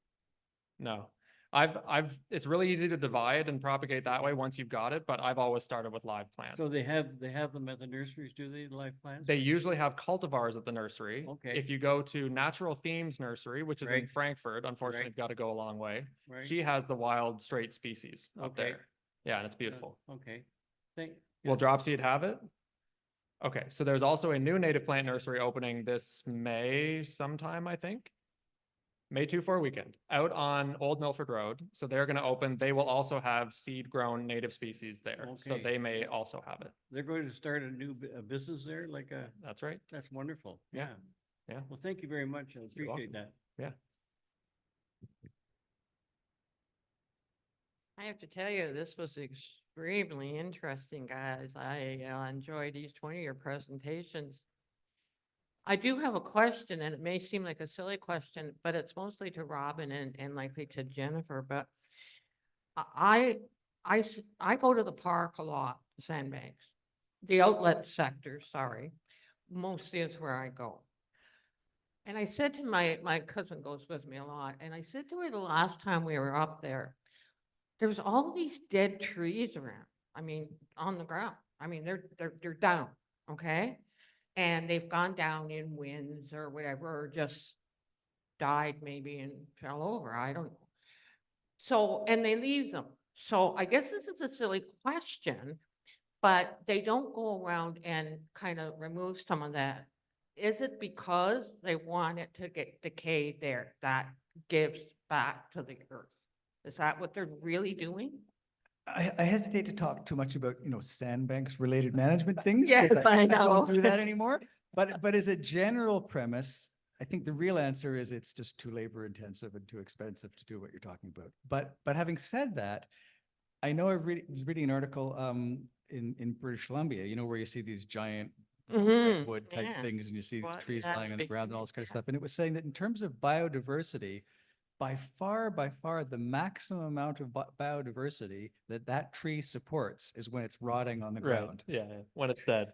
No. It's really easy to divide and propagate that way once you've got it, but I've always started with live plants. So they have them at the nurseries, do they, the live plants? They usually have cultivars at the nursery. Okay. If you go to Natural Themes Nursery, which is in Right. Frankfurt, unfortunately, Right. you've got to go a long way. Right? She has the wild straight species up Okay. there. Yeah, and it's beautiful. Okay. Will Dropseed have it? Okay, so there's also a new native plant nursery opening this May sometime, I think. May 2-4 weekend out on Old Milford Road. So they're going to open. They will also have seed grown native species there. So Okay. they may also have it. They're going to start a new business there, That's right. that's wonderful. Yeah. Yeah. Yeah. Well, thank you very much. I appreciate that. I have to tell you, this was extremely interesting, guys. I enjoyed each one of your presentations. I do have a question, and it may seem like a silly question, but it's mostly to Robin and likely to Jennifer, but I go to the park a lot, Sandbanks, the outlet sector, sorry, mostly is where I go. And I said to my cousin goes with me a lot, and I said to her the last time we were up there, there's all these dead trees around. I mean, on the ground. I mean, they're down, okay? And they've gone down in winds or whatever, or just died maybe and fell over. I don't know. So, and they leave them. So I guess this is a silly question, but they don't go around and kind of remove some of that. Is it because they want it to get decayed there that gives back to the earth? Is that what they're really doing? I hesitate to talk too much about, Sandbanks related management things. Yes, 'cause I I know. don't do that anymore. But as a general premise, I think the real answer is it's just too labor intensive and too expensive to do what you're talking about. But having said that, I know was reading an article in British Columbia, where you see these giant Mhm, wood type yeah. things and you see these Well, trees yeah, lying on the big ground and all trees, this kind of yeah. stuff. And it was saying that in terms of biodiversity, by far, the maximum amount of biodiversity that tree supports is when it's rotting on the ground. Yeah, when it's dead.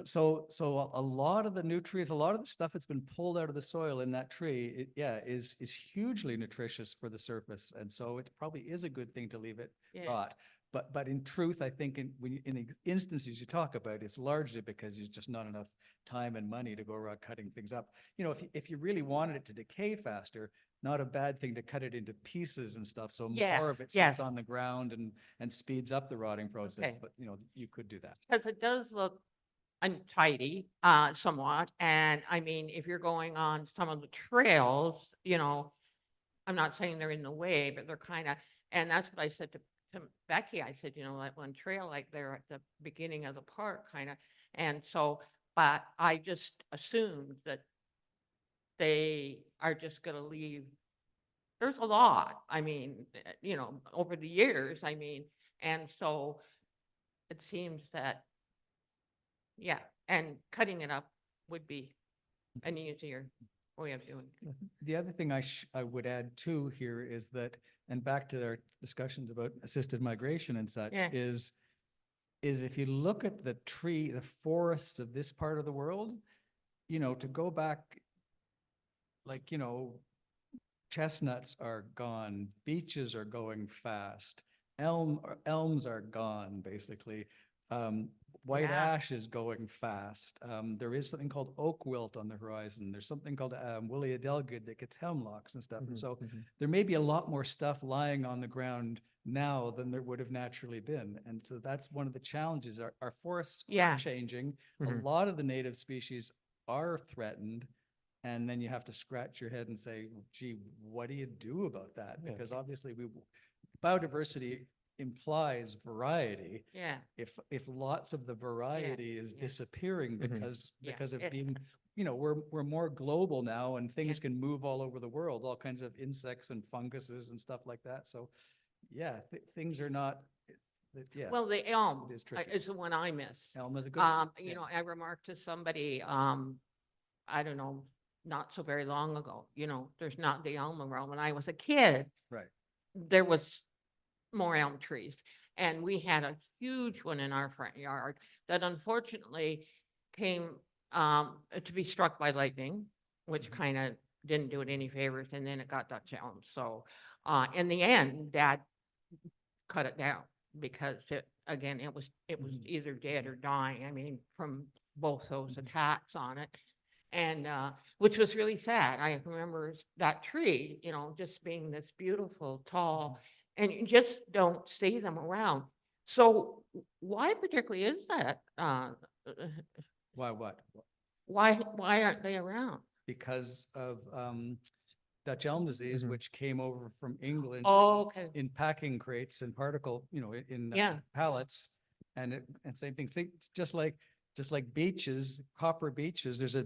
So a lot of the nutrients, a lot of the stuff that's been pulled out of the soil in that tree, is hugely nutritious for the surface. And so it probably is a good thing to leave it Yeah. rot. But in truth, I think in the instances you talk about, it's largely because there's just not enough time and money to go around cutting things up. If you really wanted it to decay faster, not a bad thing to cut it into pieces and stuff. So more of Yes, it sits yes. on the ground and speeds up the rotting process. Okay. But you could do that. Because it does look untidy, somewhat. And I mean, if you're going on some of the trails, you know, I'm not saying they're in the way, but they're kind of, and that's what I said to Becky. I said, you know, like one trail, like they're at the beginning of the park, kind of. And so, but I just assumed that they are just going to leave. There's a lot, I mean, you know, over the years, I mean, and so it seems that, yeah, and cutting it up would be an easier way of doing it. The other thing I would add too here is that, and back to our discussions about assisted migration and such, Yeah. is if you look at the forests of this part of the world, you know, to go back, like, you know, chestnuts are gone, beeches are going fast, elms are gone, basically. White Yeah. ash is going fast. There is something called oak wilt on the horizon. There's something called woolly adelgid that gets hemlocks and stuff. And so there may be a lot more stuff lying on the ground now than there would have naturally been. And so that's one of the challenges. Our forests Yeah. are changing. A Mhm. lot of the native species are threatened. And then you have to scratch your head and say, gee, what do you do about that? Yeah. Because obviously biodiversity implies variety. Yeah, If lots of the variety is yeah. disappearing Mhm. Yeah, because of it- being, you know, we're more global now and things Yeah. can move all over the world, all kinds of insects and funguses and stuff like that. So, yeah, things are not, yeah. well, the elm is tricky. is the one I miss. Elm is a good. You yeah. know, I remarked to somebody, I don't know, not so very long ago, you know, there's not the elm around. When I was a kid, Right. there was more elm trees. And we had a huge one in our front yard that unfortunately came to be struck by lightning, which Mhm. kind of didn't do it any favors. And then it got Dutch elm. So in the end, Dad cut it down because again, it was Mhm. either dead or dying. I mean, from both those attacks on it. And which was really sad. I remember that tree, you know, just being this beautiful, tall, and you just don't see them around. So why particularly is that? Why what? Why aren't they around? Because of Dutch elm disease, Mhm. which came over from England Oh, okay. in packing crates and particle, you know, in Yeah. pallets. And same thing. It's just like beeches, copper beeches. There's a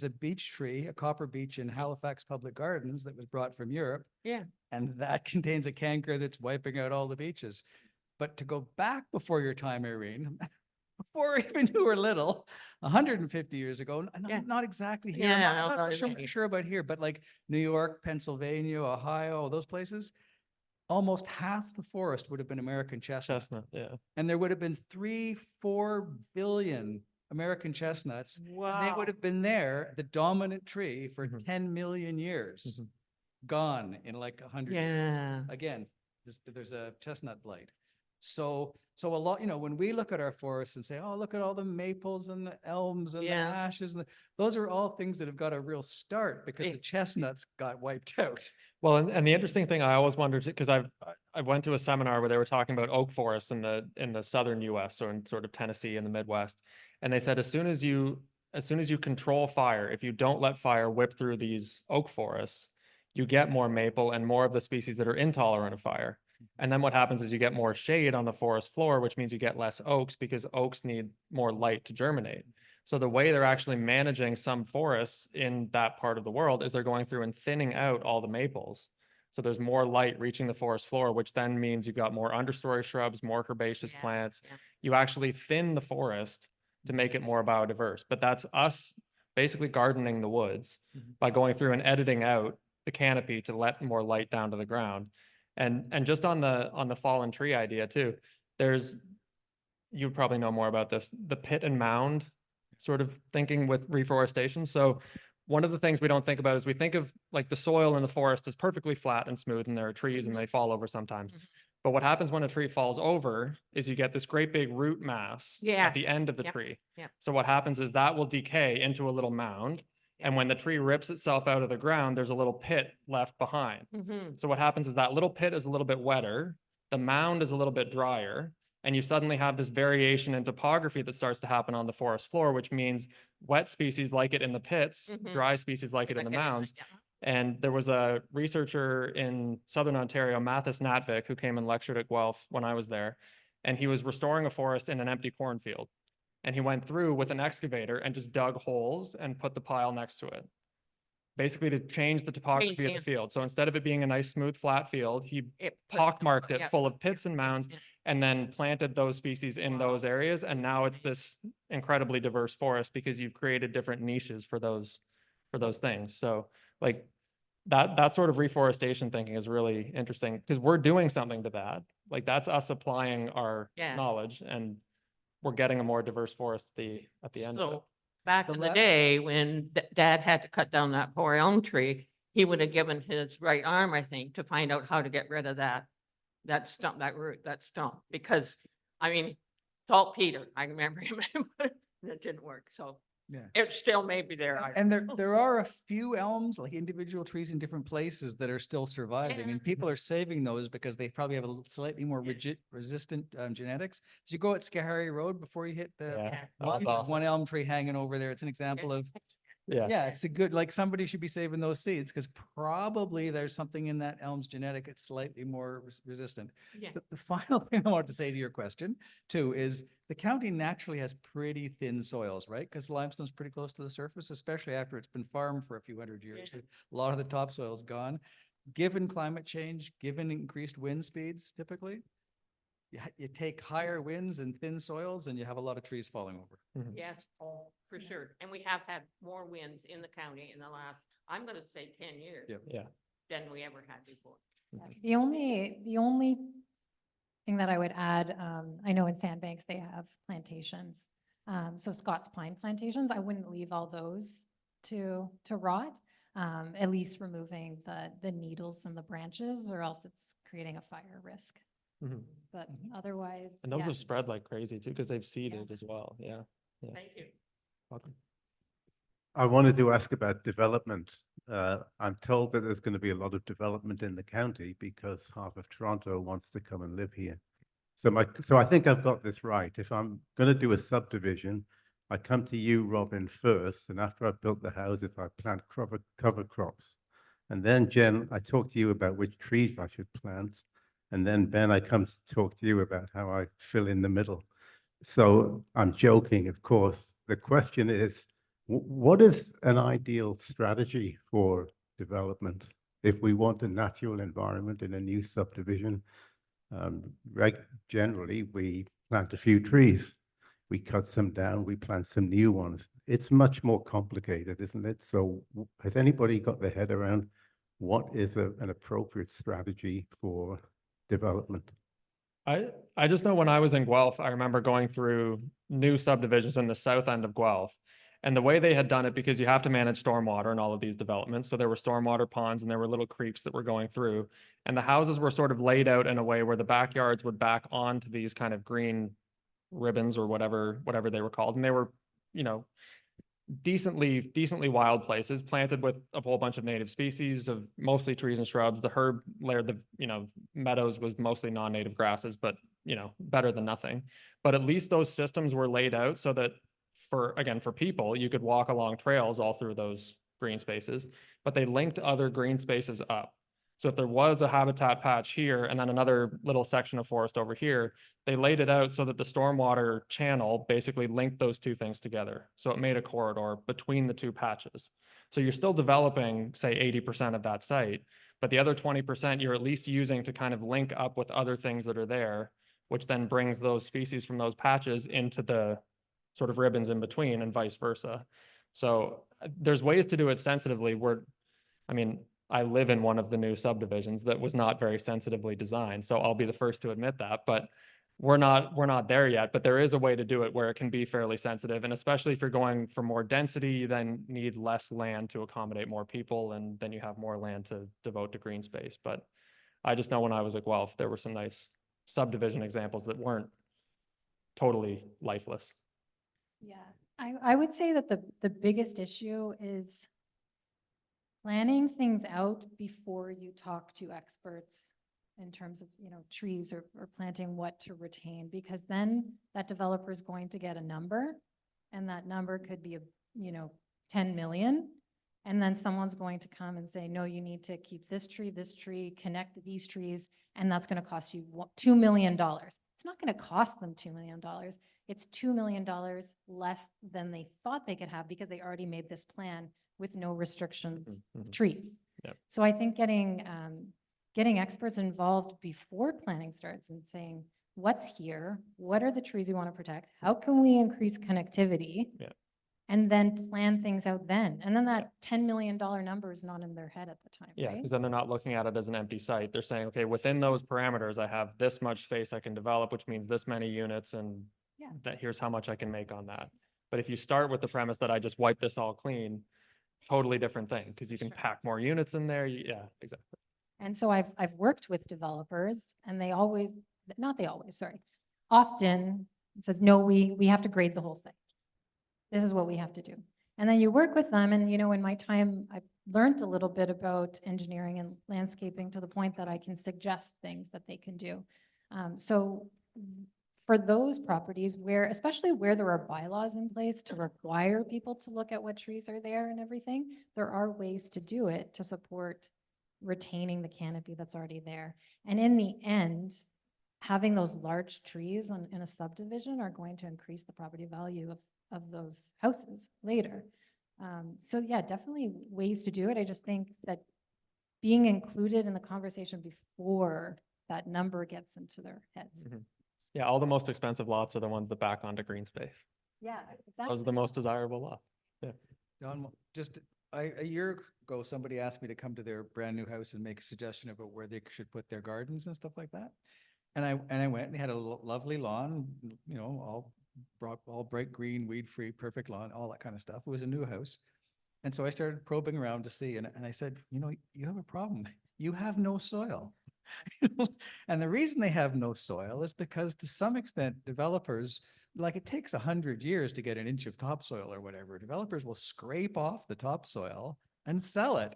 beech tree, a copper beech in Halifax Public Gardens that was brought from Europe. Yeah. And that contains a canker that's wiping out all the beeches. But to go back before your time, Irene, before even you were little, 150 years ago, Yeah. not exactly here. Yeah, I'm no, not no, sure, no. sure about here, but like New York, Pennsylvania, Ohio, those places, almost half the forest would have been American chestnut. Chestnut, yeah. And there would have been 3-4 billion American chestnuts. And they Wow. would have been there, the dominant tree, for Mhm. 10 million years. Mhm. Gone in like 100 years. Yeah. Again, there's a chestnut blight. So a lot, you know, when we look at our forests and say, oh, look at all the maples and the elms and Yeah. the ashes, and those are all things that have got a real start because the chestnuts got wiped out. Well, and the interesting thing I always wondered, because I went to a seminar where they were talking about oak forests in the southern US, so in sort of Tennessee and the Midwest. And they said as soon as you control fire, if you don't let fire whip through these oak forests, you get more maple and more of the species that are intolerant of fire. And then what happens is you get more shade on the forest floor, which means you get less oaks because oaks need more light to germinate. So the way they're actually managing some forests in that part of the world is they're going through and thinning out all the maples. So there's more light reaching the forest floor, which then means you've got more understory shrubs, more herbaceous Yeah, plants. yeah. You actually thin the forest to make it more biodiverse. But that's us basically gardening the woods Mhm. by going through and editing out the canopy to let more light down to the ground. And just on the fallen tree idea too, you probably know more about this, the pit and mound sort of thinking with reforestation. So one of the things we don't think about is we think of like the soil in the forest is perfectly flat and smooth and there are trees and they fall over sometimes. Mhm. But what happens when a tree falls over is you get this great big root mass Yeah. at the end of the Yep. tree. Yep. So what happens is that will decay into a little mound. And when the tree rips itself out of the ground, there's a little pit left behind. Mm-hmm. So what happens is that little pit is a little bit wetter, the mound is a little bit drier, And you suddenly have this variation in topography that starts to happen on the forest floor, which means wet species like it in the pits, Mhm. dry species like it in the Like it in the- mounds. yeah. And there was a researcher in Southern Ontario, Mathis Natvik, who came and lectured at Guelph when I was there. And he was restoring a forest in an empty cornfield. And he went through with an excavator and just dug holes and put the pile next to it, basically to change the topography of the Change, field. So instead of it being a nice smooth flat field, he It put- pockmarked it yeah, full of yeah, pits and yeah, mounds yeah. and then planted those species in those areas. And now it's this incredibly diverse forest because you've created different niches for those things. So like that sort of reforestation thinking is really interesting because we're doing something to that. Like that's us applying our Yeah. knowledge and we're getting a more diverse forest at the end of it. So back The in the la- day, when Dad had to cut down that poor elm tree, he would have given his right arm, I think, to find out how to get rid of that stump, that root, that stump. Because, I mean, saltpeter, I remember him, but that didn't work. So Yeah. it still may be there. I And don't know. there are a few elms, like individual trees in different places that are still surviving, and Yeah. people are saving those because they probably have a slightly more resistant genetics. So you go at Schoharie Road before you hit the Yeah, Yeah. one, that's there's awesome. one elm tree hanging over there. It's an example of, Yeah. yeah, it's a good, like somebody should be saving those seeds because probably there's something in that elm's genetic that's slightly more resistant. Yeah. The final thing I wanted to say to your question too is the county naturally has pretty thin soils, right? Because limestone's pretty close to the surface, especially after it's been farmed for a few hundred years. Yeah. A lot of the topsoil's gone. Given climate change, given increased wind speeds, typically, you take higher winds and thin soils and you have a lot of trees falling over. Mhm. Yes, oh, for sure. And we have had more winds in the county in the last, I'm gonna say 10 years Yep. Yeah. than we ever had before. The only thing that I would add, I know in Sandbanks, they have plantations. So Scott's pine plantations, I wouldn't leave all those to rot. At least removing the needles and the branches, or else it's creating a fire risk. Mhm. But otherwise, And those yeah. have spread like crazy too, because they've seeded as well. Yeah. Yeah. Thank you. Welcome. I wanted to ask about development. I'm told that there's going to be a lot of development in the county because half of Toronto wants to come and live here. So I think I've got this right. If I'm going to do a subdivision, I come to you, Robin, first, and after I've built the houses, I plant cover crops. And then, Jen, I talk to you about which trees I should plant. And then, Ben, I come to talk to you about how I fill in the middle. So I'm joking, of course. The question is, what is an ideal strategy for development if we want a natural environment in a new subdivision? Generally, we plant a few trees, we cut some down, we plant some new ones. It's much more complicated, isn't it? So has anybody got their head around what is an appropriate strategy for development? I just know when I was in Guelph, I remember going through new subdivisions in the south end of Guelph. And the way they had done it, because you have to manage stormwater in all of these developments. So there were stormwater ponds and there were little creeks that were going through. And the houses were sort of laid out in a way where the backyards would back onto these kind of green ribbons or whatever they were called. And they were, you know, decently wild places planted with a whole bunch of native species of mostly trees and shrubs. The herb layer, the meadows was mostly non-native grasses, but better than nothing. But at least those systems were laid out so that for people, you could walk along trails all through those green spaces, but they linked other green spaces up. So if there was a habitat patch here and then another little section of forest over here, they laid it out so that the stormwater channel basically linked those two things together. So it made a corridor between the two patches. So you're still developing, say, 80% of that site, but the other 20% you're at least using to kind of link up with other things that are there, which then brings those species from those patches into the sort of ribbons in between and vice versa. So there's ways to do it sensitively. I live in one of the new subdivisions that was not very sensitively designed, so I'll be the first to admit that, but we're not there yet, but there is a way to do it where it can be fairly sensitive. And especially if you're going for more density, you then need less land to accommodate more people, and then you have more land to devote to green space. But I just know when I was at Guelph, there were some nice subdivision examples that weren't totally lifeless. Yeah, I would say that the biggest issue is planning things out before you talk to experts in terms of, trees or planting what to retain, because then that developer is going to get a number, and that number could be 10 million. And then someone's going to come and say, no, you need to keep this tree, connect these trees, and that's going to cost you $2 million. It's not going to cost them $2 million. It's $2 million less than they thought they could have because they already made this plan with no restrictions, trees. Yep. So I think getting experts involved before planning starts and saying, what's here? What are the trees you want to protect? How can we increase connectivity? Yeah. And then plan things out then. And then that $10 million number is not in their head at the time, Yeah, right? because then they're not looking at it as an empty site. They're saying, okay, within those parameters, I have this much space I can develop, which means this many units, and Yeah. that here's how much I can make on that. But if you start with the premise that I just wipe this all clean, totally different thing, because you can Sure. pack more units in there. Yeah, exactly. And so I've worked with developers, and often it says, no, we have to grade the whole site. This is what we have to do. And then you work with them, and in my time, I've learned a little bit about engineering and landscaping to the point that I can suggest things that they can do. So for those properties especially where there are bylaws in place to require people to look at what trees are there and everything, there are ways to do it to support retaining the canopy that's already there. And in the end, having those large trees in a subdivision are going to increase the property value of those houses later. So yeah, definitely ways to do it. I just think that being included in the conversation before that number gets into their heads. Yeah, all the most expensive lots are the ones that back onto green space. Yeah, Those are exactly. the most desirable lots. Don, just a year ago, somebody asked me to come to their brand new house and make a suggestion about where they should put their gardens and stuff like that. And I went, and they had a lovely lawn, all bright green, weed-free, perfect lawn, all that kind of stuff. It was a new house. And so I started probing around to see, and I said, you have a problem. You have no soil. And the reason they have no soil is because, to some extent, developers, like, it takes 100 years to get an inch of topsoil or whatever. Developers will scrape off the topsoil and sell it.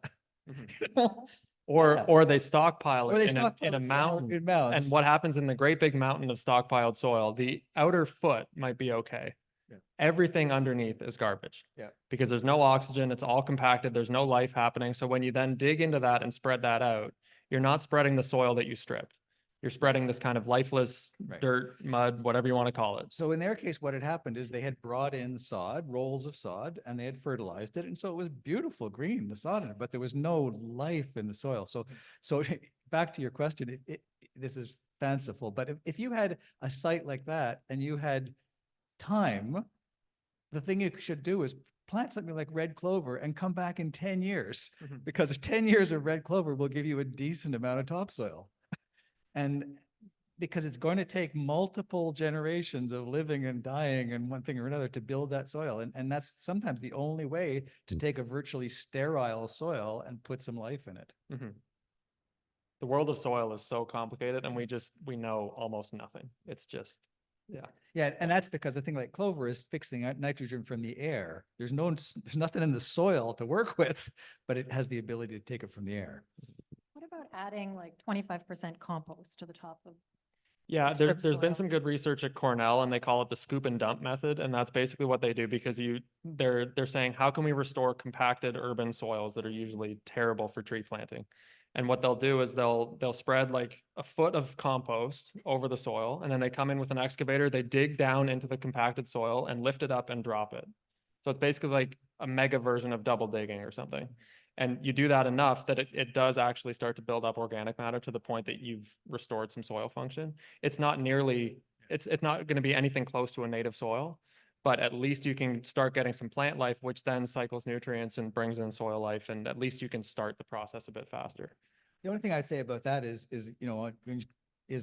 Or they stockpile Or it they in stockpile a it mountain. in mounds. And what happens in the great big mountain of stockpiled soil, the outer foot might be okay. Yeah. Everything underneath is garbage. Yeah. Because there's no oxygen, it's all compacted, there's no life happening. So when you then dig into that and spread that out, you're not spreading the soil that you stripped. You're spreading this kind of lifeless Right. dirt, mud, whatever you want to call it. So in their case, what had happened is they had brought in sod, rolls of sod, and they had fertilized it. And so it was beautiful green, the sod in it, but there was no life in the soil. So back to your question, this is fanciful, but if you had a site like that and you had time, the thing you should do is plant something like red clover and come back in 10 years, because 10 years of red clover will give you a decent amount of topsoil. And because it's going to take multiple generations of living and dying and one thing or another to build that soil. And that's sometimes the only way to take a virtually sterile soil and put some life in it. The world of soil is so complicated, and we know almost nothing. It's just, yeah. Yeah, and that's because the thing like clover is fixing out nitrogen from the air. There's nothing in the soil to work with, but it has the ability to take it from the air. What about adding like 25% compost to the top of? Yeah, strip there's been soil. some good research at Cornell, and they call it the scoop and dump method. And that's basically what they do, because they're saying, how can we restore compacted urban soils that are usually terrible for tree planting? And what they'll do is they'll spread like a foot of compost over the soil, and then they come in with an excavator, they dig down into the compacted soil and lift it up and drop it. So it's basically like a mega version of double digging or something. And you do that enough that it does actually start to build up organic matter to the point that you've restored some soil function. It's not nearly, it's not going to be anything close to a native soil, but at least you can start getting some plant life, which then cycles nutrients and brings in soil life. And at least you can start the process a bit faster. The only thing I'd say about that is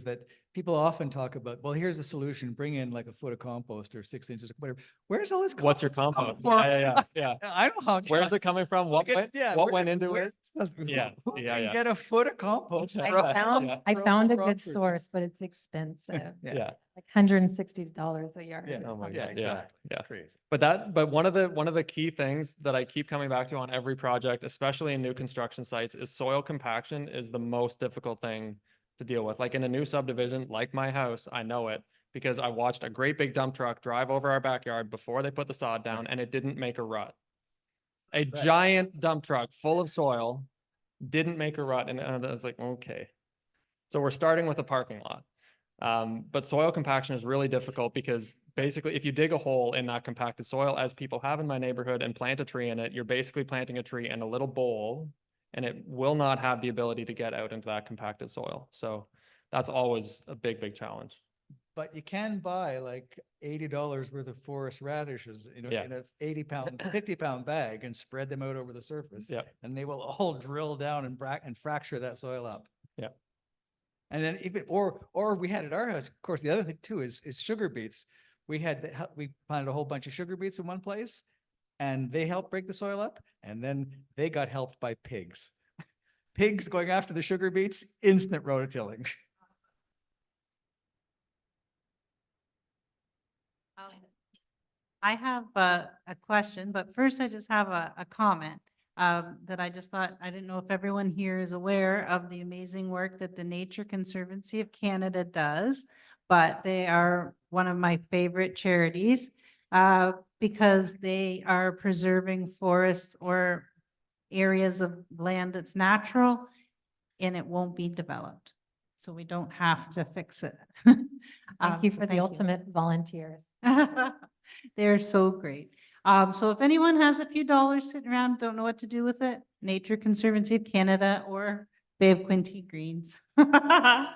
that people often talk about, well, here's the solution, bring in like a foot of compost or 6 inches, whatever. Where's all this compost? What's your compost? Yeah. I don't know how. Where's it coming from? What went into it? Yeah, Who yeah, can yeah. Get a foot of compost. I from- found Yeah. I found a From good Rockford. source, but it's expensive. Yeah. Like $160 a yard. Yeah, or oh my something. Yeah, God, yeah, exactly. It's yeah. crazy. But one of the key things that I keep coming back to on every project, especially in new construction sites, is soil compaction is the most difficult thing to deal with. Like in a new subdivision, like my house, I know it because I watched a great big dump truck drive over our backyard before they put the sod down and it didn't make a rut. A giant dump truck full of soil didn't make a rut. And I was like, okay. So we're starting with a parking lot. But soil compaction is really difficult because basically if you dig a hole in that compacted soil, as people have in my neighborhood, and plant a tree in it, you're basically planting a tree in a little bowl and it will not have the ability to get out into that compacted soil. So that's always a big, big challenge. But you can buy like $80 worth of forest radishes, Yeah. in a 80-pound, 50-pound bag and spread them out over the surface. Yeah. And they will all drill down and fracture that soil up. Yeah. And then or we had at our house, of course, the other thing too is sugar beets. We planted a whole bunch of sugar beets in one place and they helped break the soil up. And then they got helped by pigs. Pigs going after the sugar beets, instant rototilling. I have a question, but first I just have a comment that I just thought, I didn't know if everyone here is aware of the amazing work that the Nature Conservancy of Canada does, but they are one of my favorite charities because they are preserving forests or areas of land that's natural and it won't be developed. So we don't have to fix it. Thank you So for the ultimate volunteers. They're so great. So if anyone has a few dollars sitting around, don't know what to do with it, Nature Conservancy of Canada or Bay of Quinte Greens. I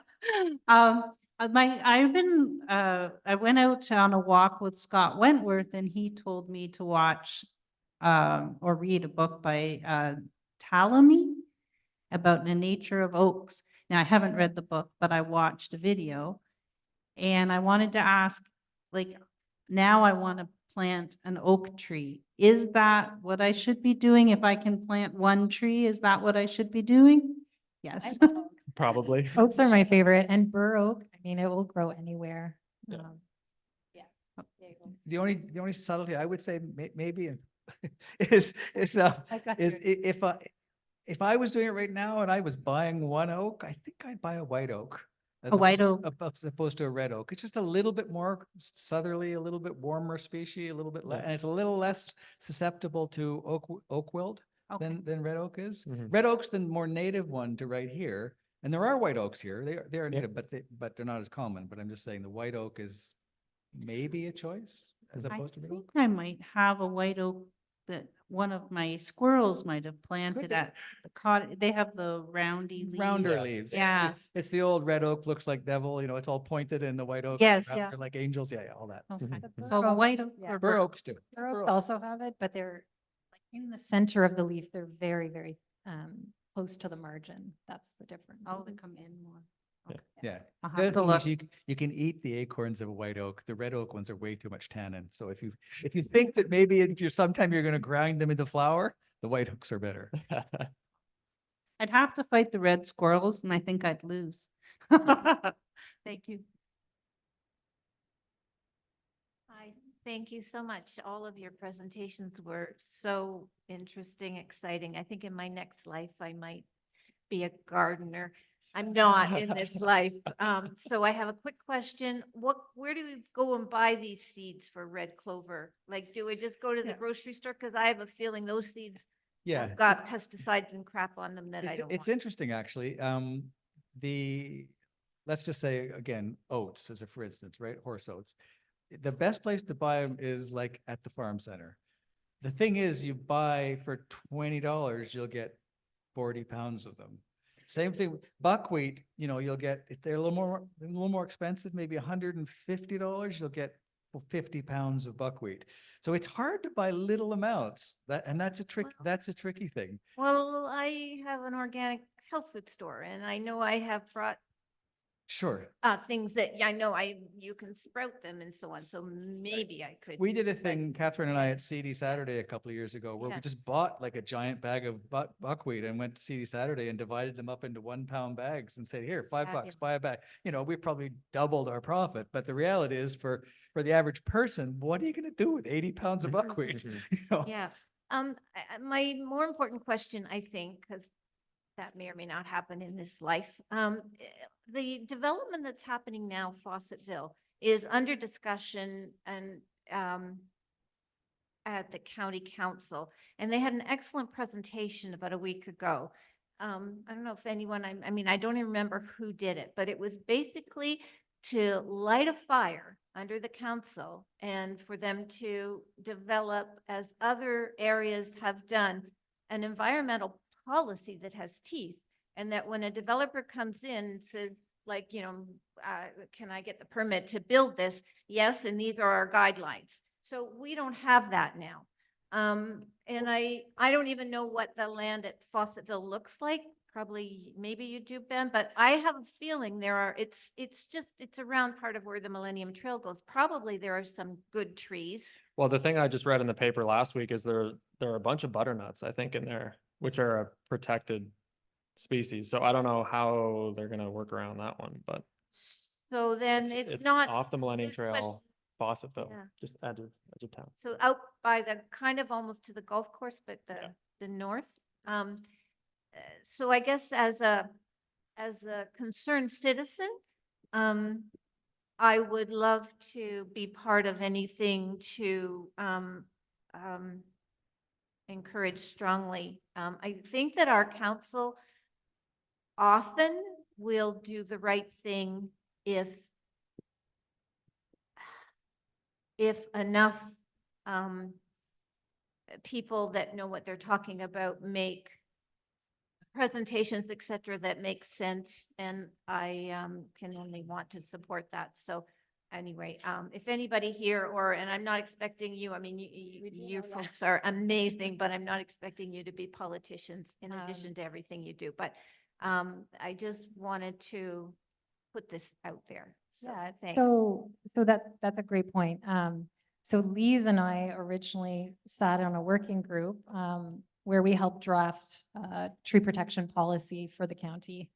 went out on a walk with Scott Wentworth and he told me to watch or read a book by Talamy about the nature of oaks. Now, I haven't read the book, but I watched a video and I wanted to ask, like, now I want to plant an oak tree. Is that what I should be doing? If I can plant one tree, is that what I should be doing? Yes. Probably. Oaks are my favorite, and bur oak, I mean, it will grow anywhere. Yeah. Yeah. The only subtlety I would say maybe is if I was doing it right now and I was buying one oak, I think I'd buy a white oak. A white oak. As opposed to a red oak. It's just a little bit more southerly, a little bit warmer species, a little bit less, Yeah. and it's a little less susceptible to oak wilt Okay. than red oak is. Mhm. Red oak's the more native one to right here, and there are white oaks here. They are Yeah. native, but they're not as common. But I'm just saying the white oak is maybe a choice as I opposed to red think oak. I might have a white oak that one of my squirrels might have planted be. at the cottage. They have the roundy leaves. Rounder leaves. Yeah. It's the old red oak looks like devil, it's all pointed, and the white oak. Yes, rounder yeah. like angels. Yeah, all that. Okay. Mhm. The So bur white oaks, oak yeah. or Bur bur- oaks do. Bur oaks oak. also have it, but they're like in the center of the leaf, they're very, very close to the margin. That's the difference. Oh, they come in more. Yeah. Okay. Yeah. I'll The have to other look. thing is you can eat the acorns of a white oak. The red oak ones are way too much tannin. So if you think that maybe sometime you're going to grind them into flour, the white oaks are better. I'd have to fight the red squirrels and I think I'd lose. Thank you. Hi, thank you so much. All of your presentations were so interesting, exciting. I think in my next life, I might be a gardener. I'm not in this life. So I have a quick question. Where do we go and buy these seeds for red clover? Like, do we just go to the Yeah. grocery store? Because I have a feeling those seeds Yeah. have got pesticides and crap on them that I don't It's want. interesting, actually. Let's just say again, oats as a for instance, right? Horse oats. The best place to buy them is like at the farm center. The thing is, you buy for $20, you'll get 40 pounds of them. Same thing, buckwheat, you'll get, if they're a little more expensive, maybe $150, you'll get 50 pounds of buckwheat. So it's hard to buy little amounts. That's a tricky thing. Well, I have an organic health food store and I know I have brought Sure. things that I know you can sprout them and so on. So maybe I could. We did a thing, Catherine and I, at CD Saturday a couple of years ago, where we Yeah. just bought like a giant bag of buckwheat and went to CD Saturday and divided them up into 1 pound bags and said, here, $5, buy a bag. We probably doubled our profit, but the reality is for the average person, what are you going to do with 80 pounds of buckwheat? Yeah. My more important question, I think, because that may or may not happen in this life. The development that's happening now, Fawcettville, is under discussion and at the county council, and they had an excellent presentation about a week ago. I don't know if anyone, I mean, I don't even remember who did it, but it was basically to light a fire under the council and for them to develop, as other areas have done, an environmental policy that has teeth, and that when a developer comes in to, like, can I get the permit to build this? Yes, and these are our guidelines. So we don't have that now. And I don't even know what the land at Fawcettville looks like. Probably, maybe you do, Ben, but I have a feeling it's around part of where the Millennium Trail goes. Probably there are some good trees. Well, the thing I just read in the paper last week is there are a bunch of butternuts, I think, in there, which are a protected species. So I don't know how they're gonna work around that one, but So then it's it's not. off the Millennium this question- Trail, Fawcettville, Yeah. just edge of town. So out by the kind of almost to the golf course, but the north. So I guess as a concerned citizen, I would love to be part of anything to encourage strongly. I think that our council often will do the right thing if enough people that know what they're talking about make presentations, et cetera, that make sense. And I can only want to support that. So anyway, if anybody here and I'm not expecting you, I mean, you folks are amazing, but I'm not expecting you to be politicians in addition to everything you do. But I just wanted to put this out there. So, Yeah, thanks. so that's a great point. So Lise and I originally sat on a working group where we helped draft tree protection policy for the county.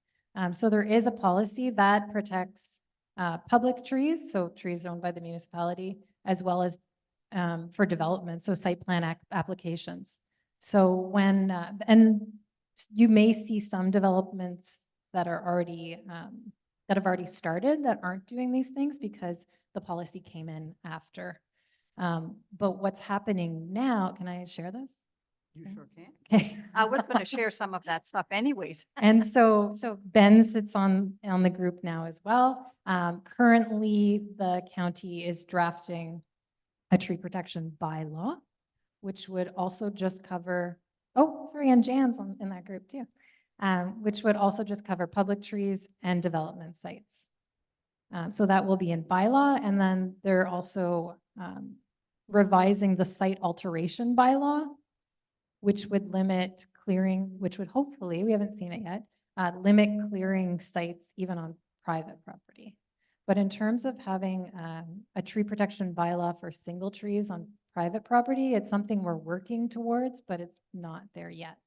So there is a policy that protects public trees, so trees owned by the municipality, as well as for development, so site plan applications. So when, and you may see some developments that are already, that have already started that aren't doing these things because the policy came in after. But what's happening now, can I share this? You sure can. Okay. I was going to share some of that stuff anyways. And so Ben sits on the group now as well. Currently, the county is drafting a tree protection bylaw, which would also just cover, and Jan's in that group too, which would also just cover public trees and development sites. So that will be in bylaw, and then they're also revising the site alteration bylaw, which would limit clearing, which would hopefully, we haven't seen it yet, limit clearing sites even on private property. But in terms of having a tree protection bylaw for single trees on private property, it's something we're working towards, but it's not there yet.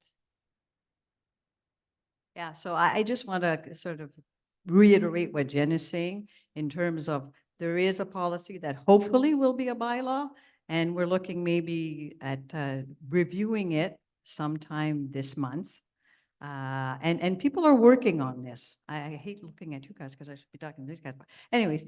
Yeah, so I just want to sort of reiterate what Jen is saying in terms of there is a policy that hopefully will be a bylaw, and we're looking maybe at reviewing it sometime this month. And people are working on this. I hate looking at you guys because I should be talking to these guys. But anyways,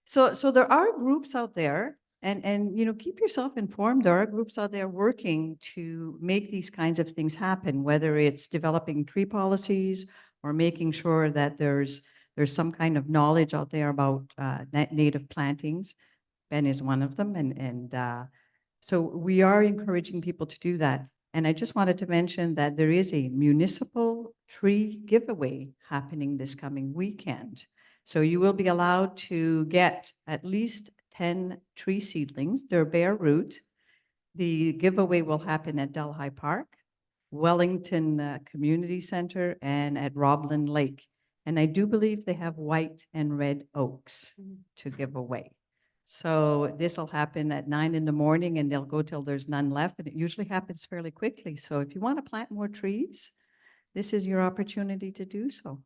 so there are groups out there, and keep yourself informed. There are groups out there working to make these kinds of things happen, whether it's developing tree policies or making sure that there's some kind of knowledge out there about native plantings. Ben is one of them, and so we are encouraging people to do that. And I just wanted to mention that there is a municipal tree giveaway happening this coming weekend. So you will be allowed to get at least 10 tree seedlings. They're bare root. The giveaway will happen at Delhi Park, Wellington Community Center, and at Roblin Lake. And I do believe they have white and red oaks to give away. So this will happen at 9 in the morning, and they'll go till there's none left. And it usually happens fairly quickly. So if you want to plant more trees, this is your opportunity to do so.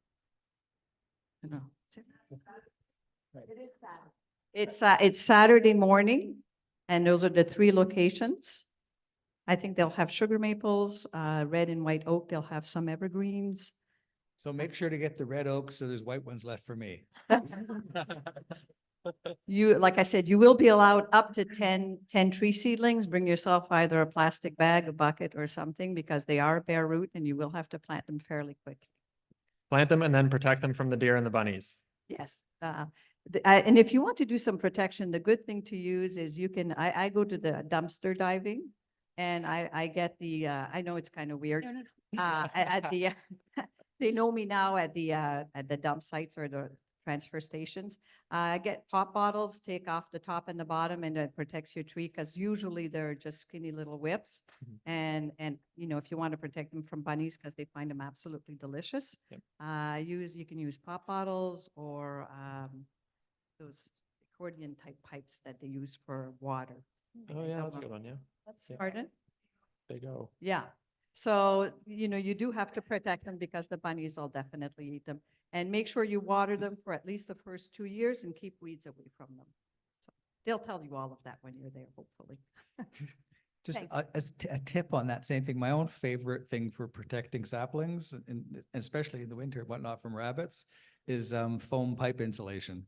It's Saturday morning, and those are the 3 locations. I think they'll have sugar maples, red and white oak. They'll have some evergreens. So make sure to get the red oak so there's white ones left for me. You, like I said, you will be allowed up to 10 tree seedlings. Bring yourself either a plastic bag, a bucket or something because they are bare root and you will have to plant them fairly quickly. Plant them and then protect them from the deer and the bunnies. Yes. And if you want to do some protection, the good thing to use is you can, I go to the dumpster diving and I get the, I know it's kind of weird. At the, they know me now at the dump sites or the transfer stations. Get pop bottles, take off the top and the bottom and it protects your tree because usually they're just skinny little whips. And, you know, if you want to protect them from bunnies because they find them absolutely delicious, Yep. you can use pop bottles or those accordion type pipes that they use for water. Oh, yeah, that's a good one, yeah. That's, Yeah. pardon? They go. Yeah. So, you know, you do have to protect them because the bunnies will definitely eat them. And make sure you water them for at least the first 2 years and keep weeds away from them. So they'll tell you all of that when you're there, hopefully. Just Thanks. as a tip on that same thing, my own favorite thing for protecting saplings, and especially in the winter and whatnot from rabbits, is foam pipe insulation.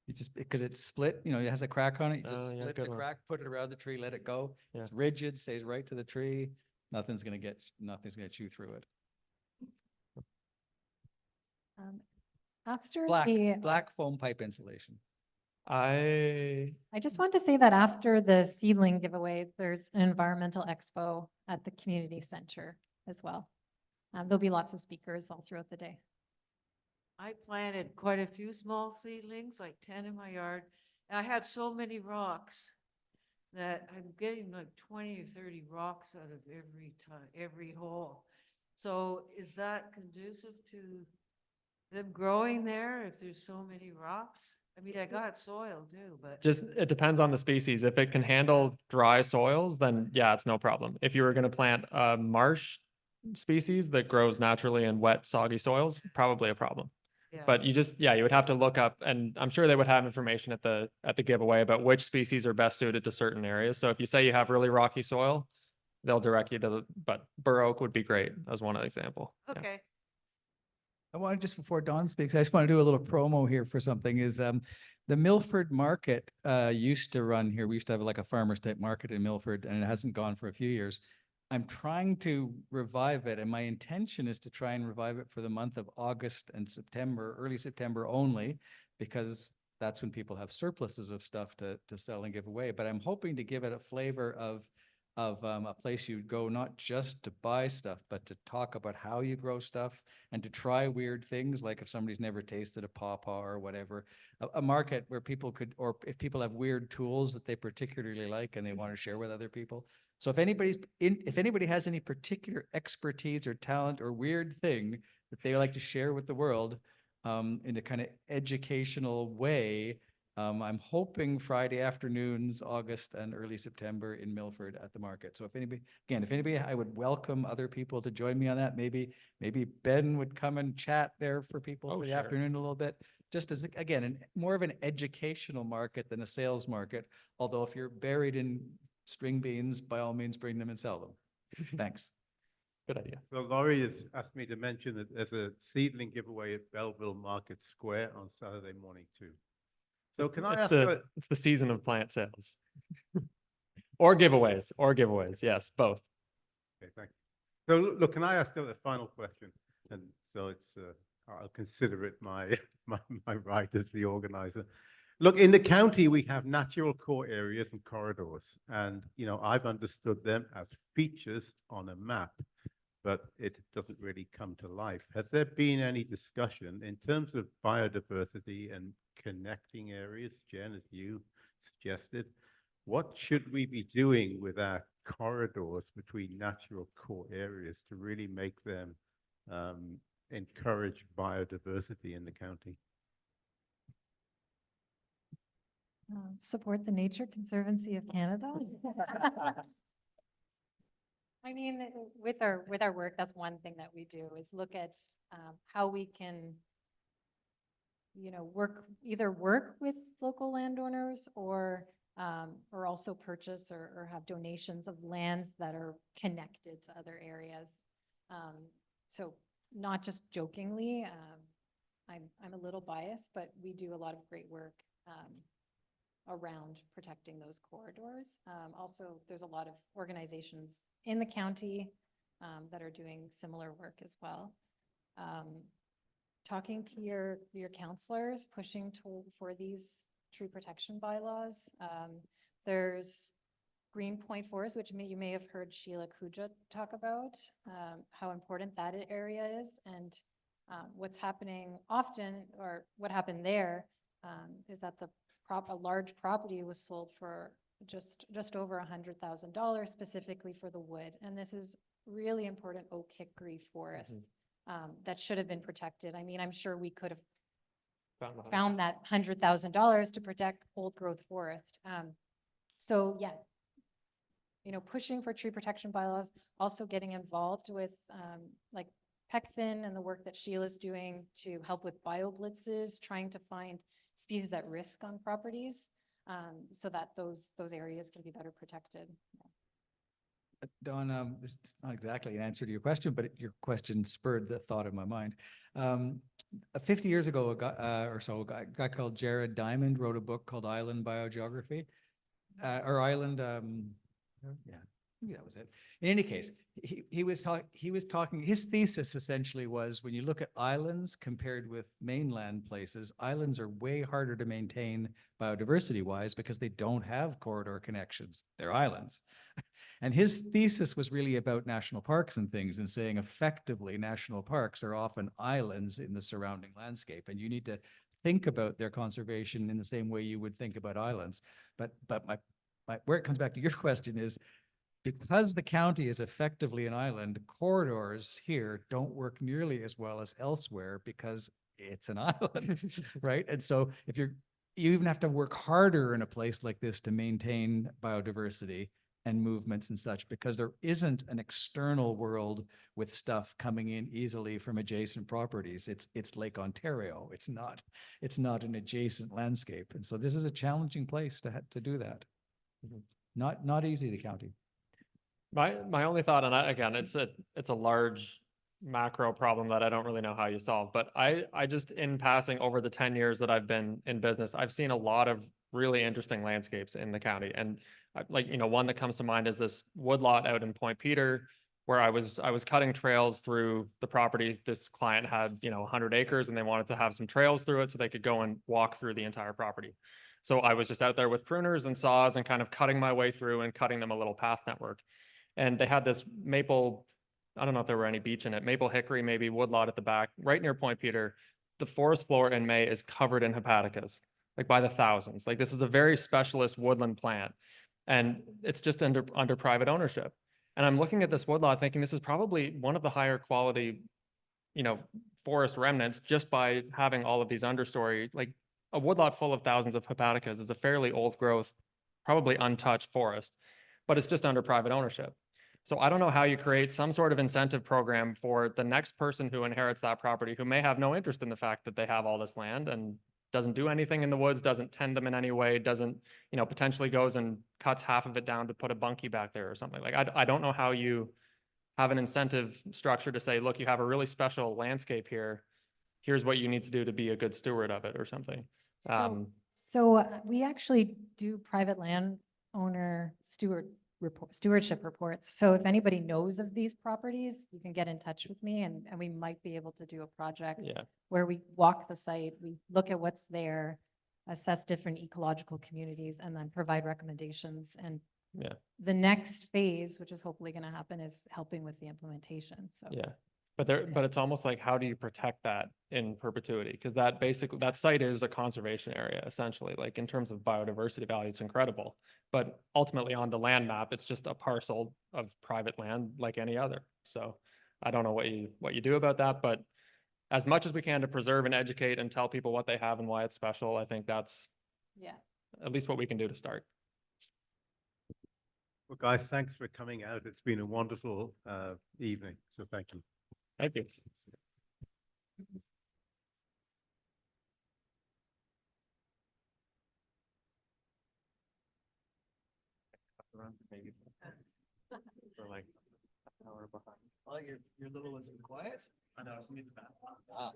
You just, because it's split, you know, it has a crack on it. You just Oh, yeah, split good the one. crack, put it around the tree, let it go. Yeah. It's rigid, stays right to the tree. Nothing's gonna chew through it. After Black, the, black foam pipe insulation. I just want to say that after the seedling giveaway, there's an environmental expo at the community center as well. There'll be lots of speakers all throughout the day. I planted quite a few small seedlings, like 10 in my yard. And I have so many rocks that I'm getting like 20 or 30 rocks out of every hole. So is that conducive to them growing there if there's so many rocks? I mean, I got soil too, but. just, it depends on the species. If it can handle dry soils, then yeah, it's no problem. If you were gonna plant a marsh species that grows naturally in wet, soggy soils, probably a problem. Yeah. But you just, yeah, you would have to look up, and I'm sure they would have information at the giveaway about which species are best suited to certain areas. So if you say you have really rocky soil, they'll direct you to but bur oak would be great as one example. Yeah. Okay. I want to, just before Dawn speaks, I just want to do a little promo here for something is the Milford Market used to run here. We used to have like a farmer's type market in Milford and it hasn't gone for a few years. I'm trying to revive it and my intention is to try and revive it for the month of August and September, early September only, because that's when people have surpluses of stuff to sell and give away. But I'm hoping to give it a flavor of a place you'd go not just to buy stuff, but to talk about how you grow stuff and to try weird things, like if somebody's never tasted a pawpaw or whatever, a market where people could, or if people have weird tools that they particularly like and they want to share with other people. So if anybody has any particular expertise or talent or weird thing that they like to share with the world in a kind of educational way, I'm hoping Friday afternoons, August and early September in Milford at the market. So if anybody, I would welcome other people to join me on that. Maybe Ben would come and chat there for people Oh, for the sure. afternoon a little bit. Just as, again, more of an educational market than a sales market. Although if you're buried in string beans, by all means, bring them and sell them. Thanks. Good idea. So Laurie has asked me to mention that there's a seedling giveaway at Belleville Market Square on Saturday morning too. So can I ask It's the season of plant sales. Or giveaways, yes, both. Okay, thank you. So look, can I ask a final question? And so it's, I'll consider it my right as the organizer. Look, in the county, we have natural core areas and corridors. And, you know, I've understood them as features on a map, but it doesn't really come to life. Has there been any discussion in terms of biodiversity and connecting areas, Jen, as you suggested? What should we be doing with our corridors between natural core areas to really make them encourage biodiversity in the county? Support the Nature Conservancy of Canada. I mean, with our work, that's one thing that we do is look at how we can, you know, work with local landowners or or also purchase or have donations of lands that are connected to other areas. So not just jokingly, I'm a little biased, but we do a lot of great work around protecting those corridors. Also, there's a lot of organizations in the county that are doing similar work as well. Talking to your counselors, pushing for these tree protection bylaws. There's Greenpoint Forest, which you may have heard Sheila Kuja talk about, how important that area is. And what's happening often, or what happened there, is that a large property was sold for just over $100,000 specifically for the wood. And this is really important oak hickory forests that should have been protected. I mean, I'm sure we could have found that $100,000 to protect old growth forest. So yeah, pushing for tree protection bylaws, also getting involved with like PECFIN and the work that Sheila's doing to help with bioblitzes, trying to find species at risk on properties so that those areas can be better protected. Don, this is not exactly an answer to your question, but your question spurred the thought in my mind. 50 years ago, a guy called Jared Diamond wrote a book called Island Biogeography, or Island, yeah, maybe that was it. In any case, he was talking, his thesis essentially was, when you look at islands compared with mainland places, islands are way harder to maintain biodiversity-wise because they don't have corridor connections. They're islands. And his thesis was really about national parks and things, and saying effectively national parks are often islands in the surrounding landscape, and you need to think about their conservation in the same way you would think about islands. But where it comes back to your question is, because the county is effectively an island, corridors here don't work nearly as well as elsewhere because it's an island, right? And so you even have to work harder in a place like this to maintain biodiversity and movements and such, because there isn't an external world with stuff coming in easily from adjacent properties. It's Lake Ontario. It's not an adjacent landscape. And so this is a challenging place to do that. Not easy, the county. My only thought on that, again, it's a large macro problem that I don't really know how you solve, but I just, in passing over the 10 years that I've been in business, I've seen a lot of really interesting landscapes in the county. And like, one that comes to mind is this woodlot out in Point Peter, where I was cutting trails through the property. This client had, 100 acres, and they wanted to have some trails through it so they could go and walk through the entire property. So I was just out there with pruners and saws and kind of cutting my way through and cutting them a little path network. And they had this maple, I don't know if there were any beech in it, maple hickory, maybe woodlot at the back, right near Point Peter. The forest floor in May is covered in hepaticas, like by the thousands. Like, this is a very specialist woodland plant, and it's just under private ownership. And I'm looking at this woodlot thinking this is probably one of the higher quality, forest remnants, just by having all of these understory. Like, a woodlot full of thousands of hepaticas is a fairly old growth, probably untouched forest, but it's just under private ownership. So I don't know how you create some sort of incentive program for the next person who inherits that property, who may have no interest in the fact that they have all this land and doesn't do anything in the woods, doesn't tend them in any way, doesn't, potentially goes and cuts half of it down to put a bunkie back there or something. Like, I don't know how you have an incentive structure to say, look, you have a really special landscape here. Here's what you need to do to be a good steward of it or something. So we actually do private land owner stewardship reports. So if anybody knows of these properties, you can get in touch with me, and we might be able to do a project where we walk the site, we look at what's there, assess different ecological communities, and then provide recommendations. And the next phase, which is hopefully going to happen, is helping with the implementation. So but it's almost like, how do you protect that in perpetuity? Because that site is a conservation area, essentially. Like, in terms of biodiversity value, it's incredible. But ultimately, on the land map, it's just a parcel of private land like any other. So I don't know what you do about that, but as much as we can to preserve and educate and tell people what they have and why it's special, I think that's at least what we can do to start. Well, guys, thanks for coming out. It's been a wonderful evening, so thank you. Thank you. run maybe for like an hour behind. Well, your little one's been quiet. I know. I need the bath.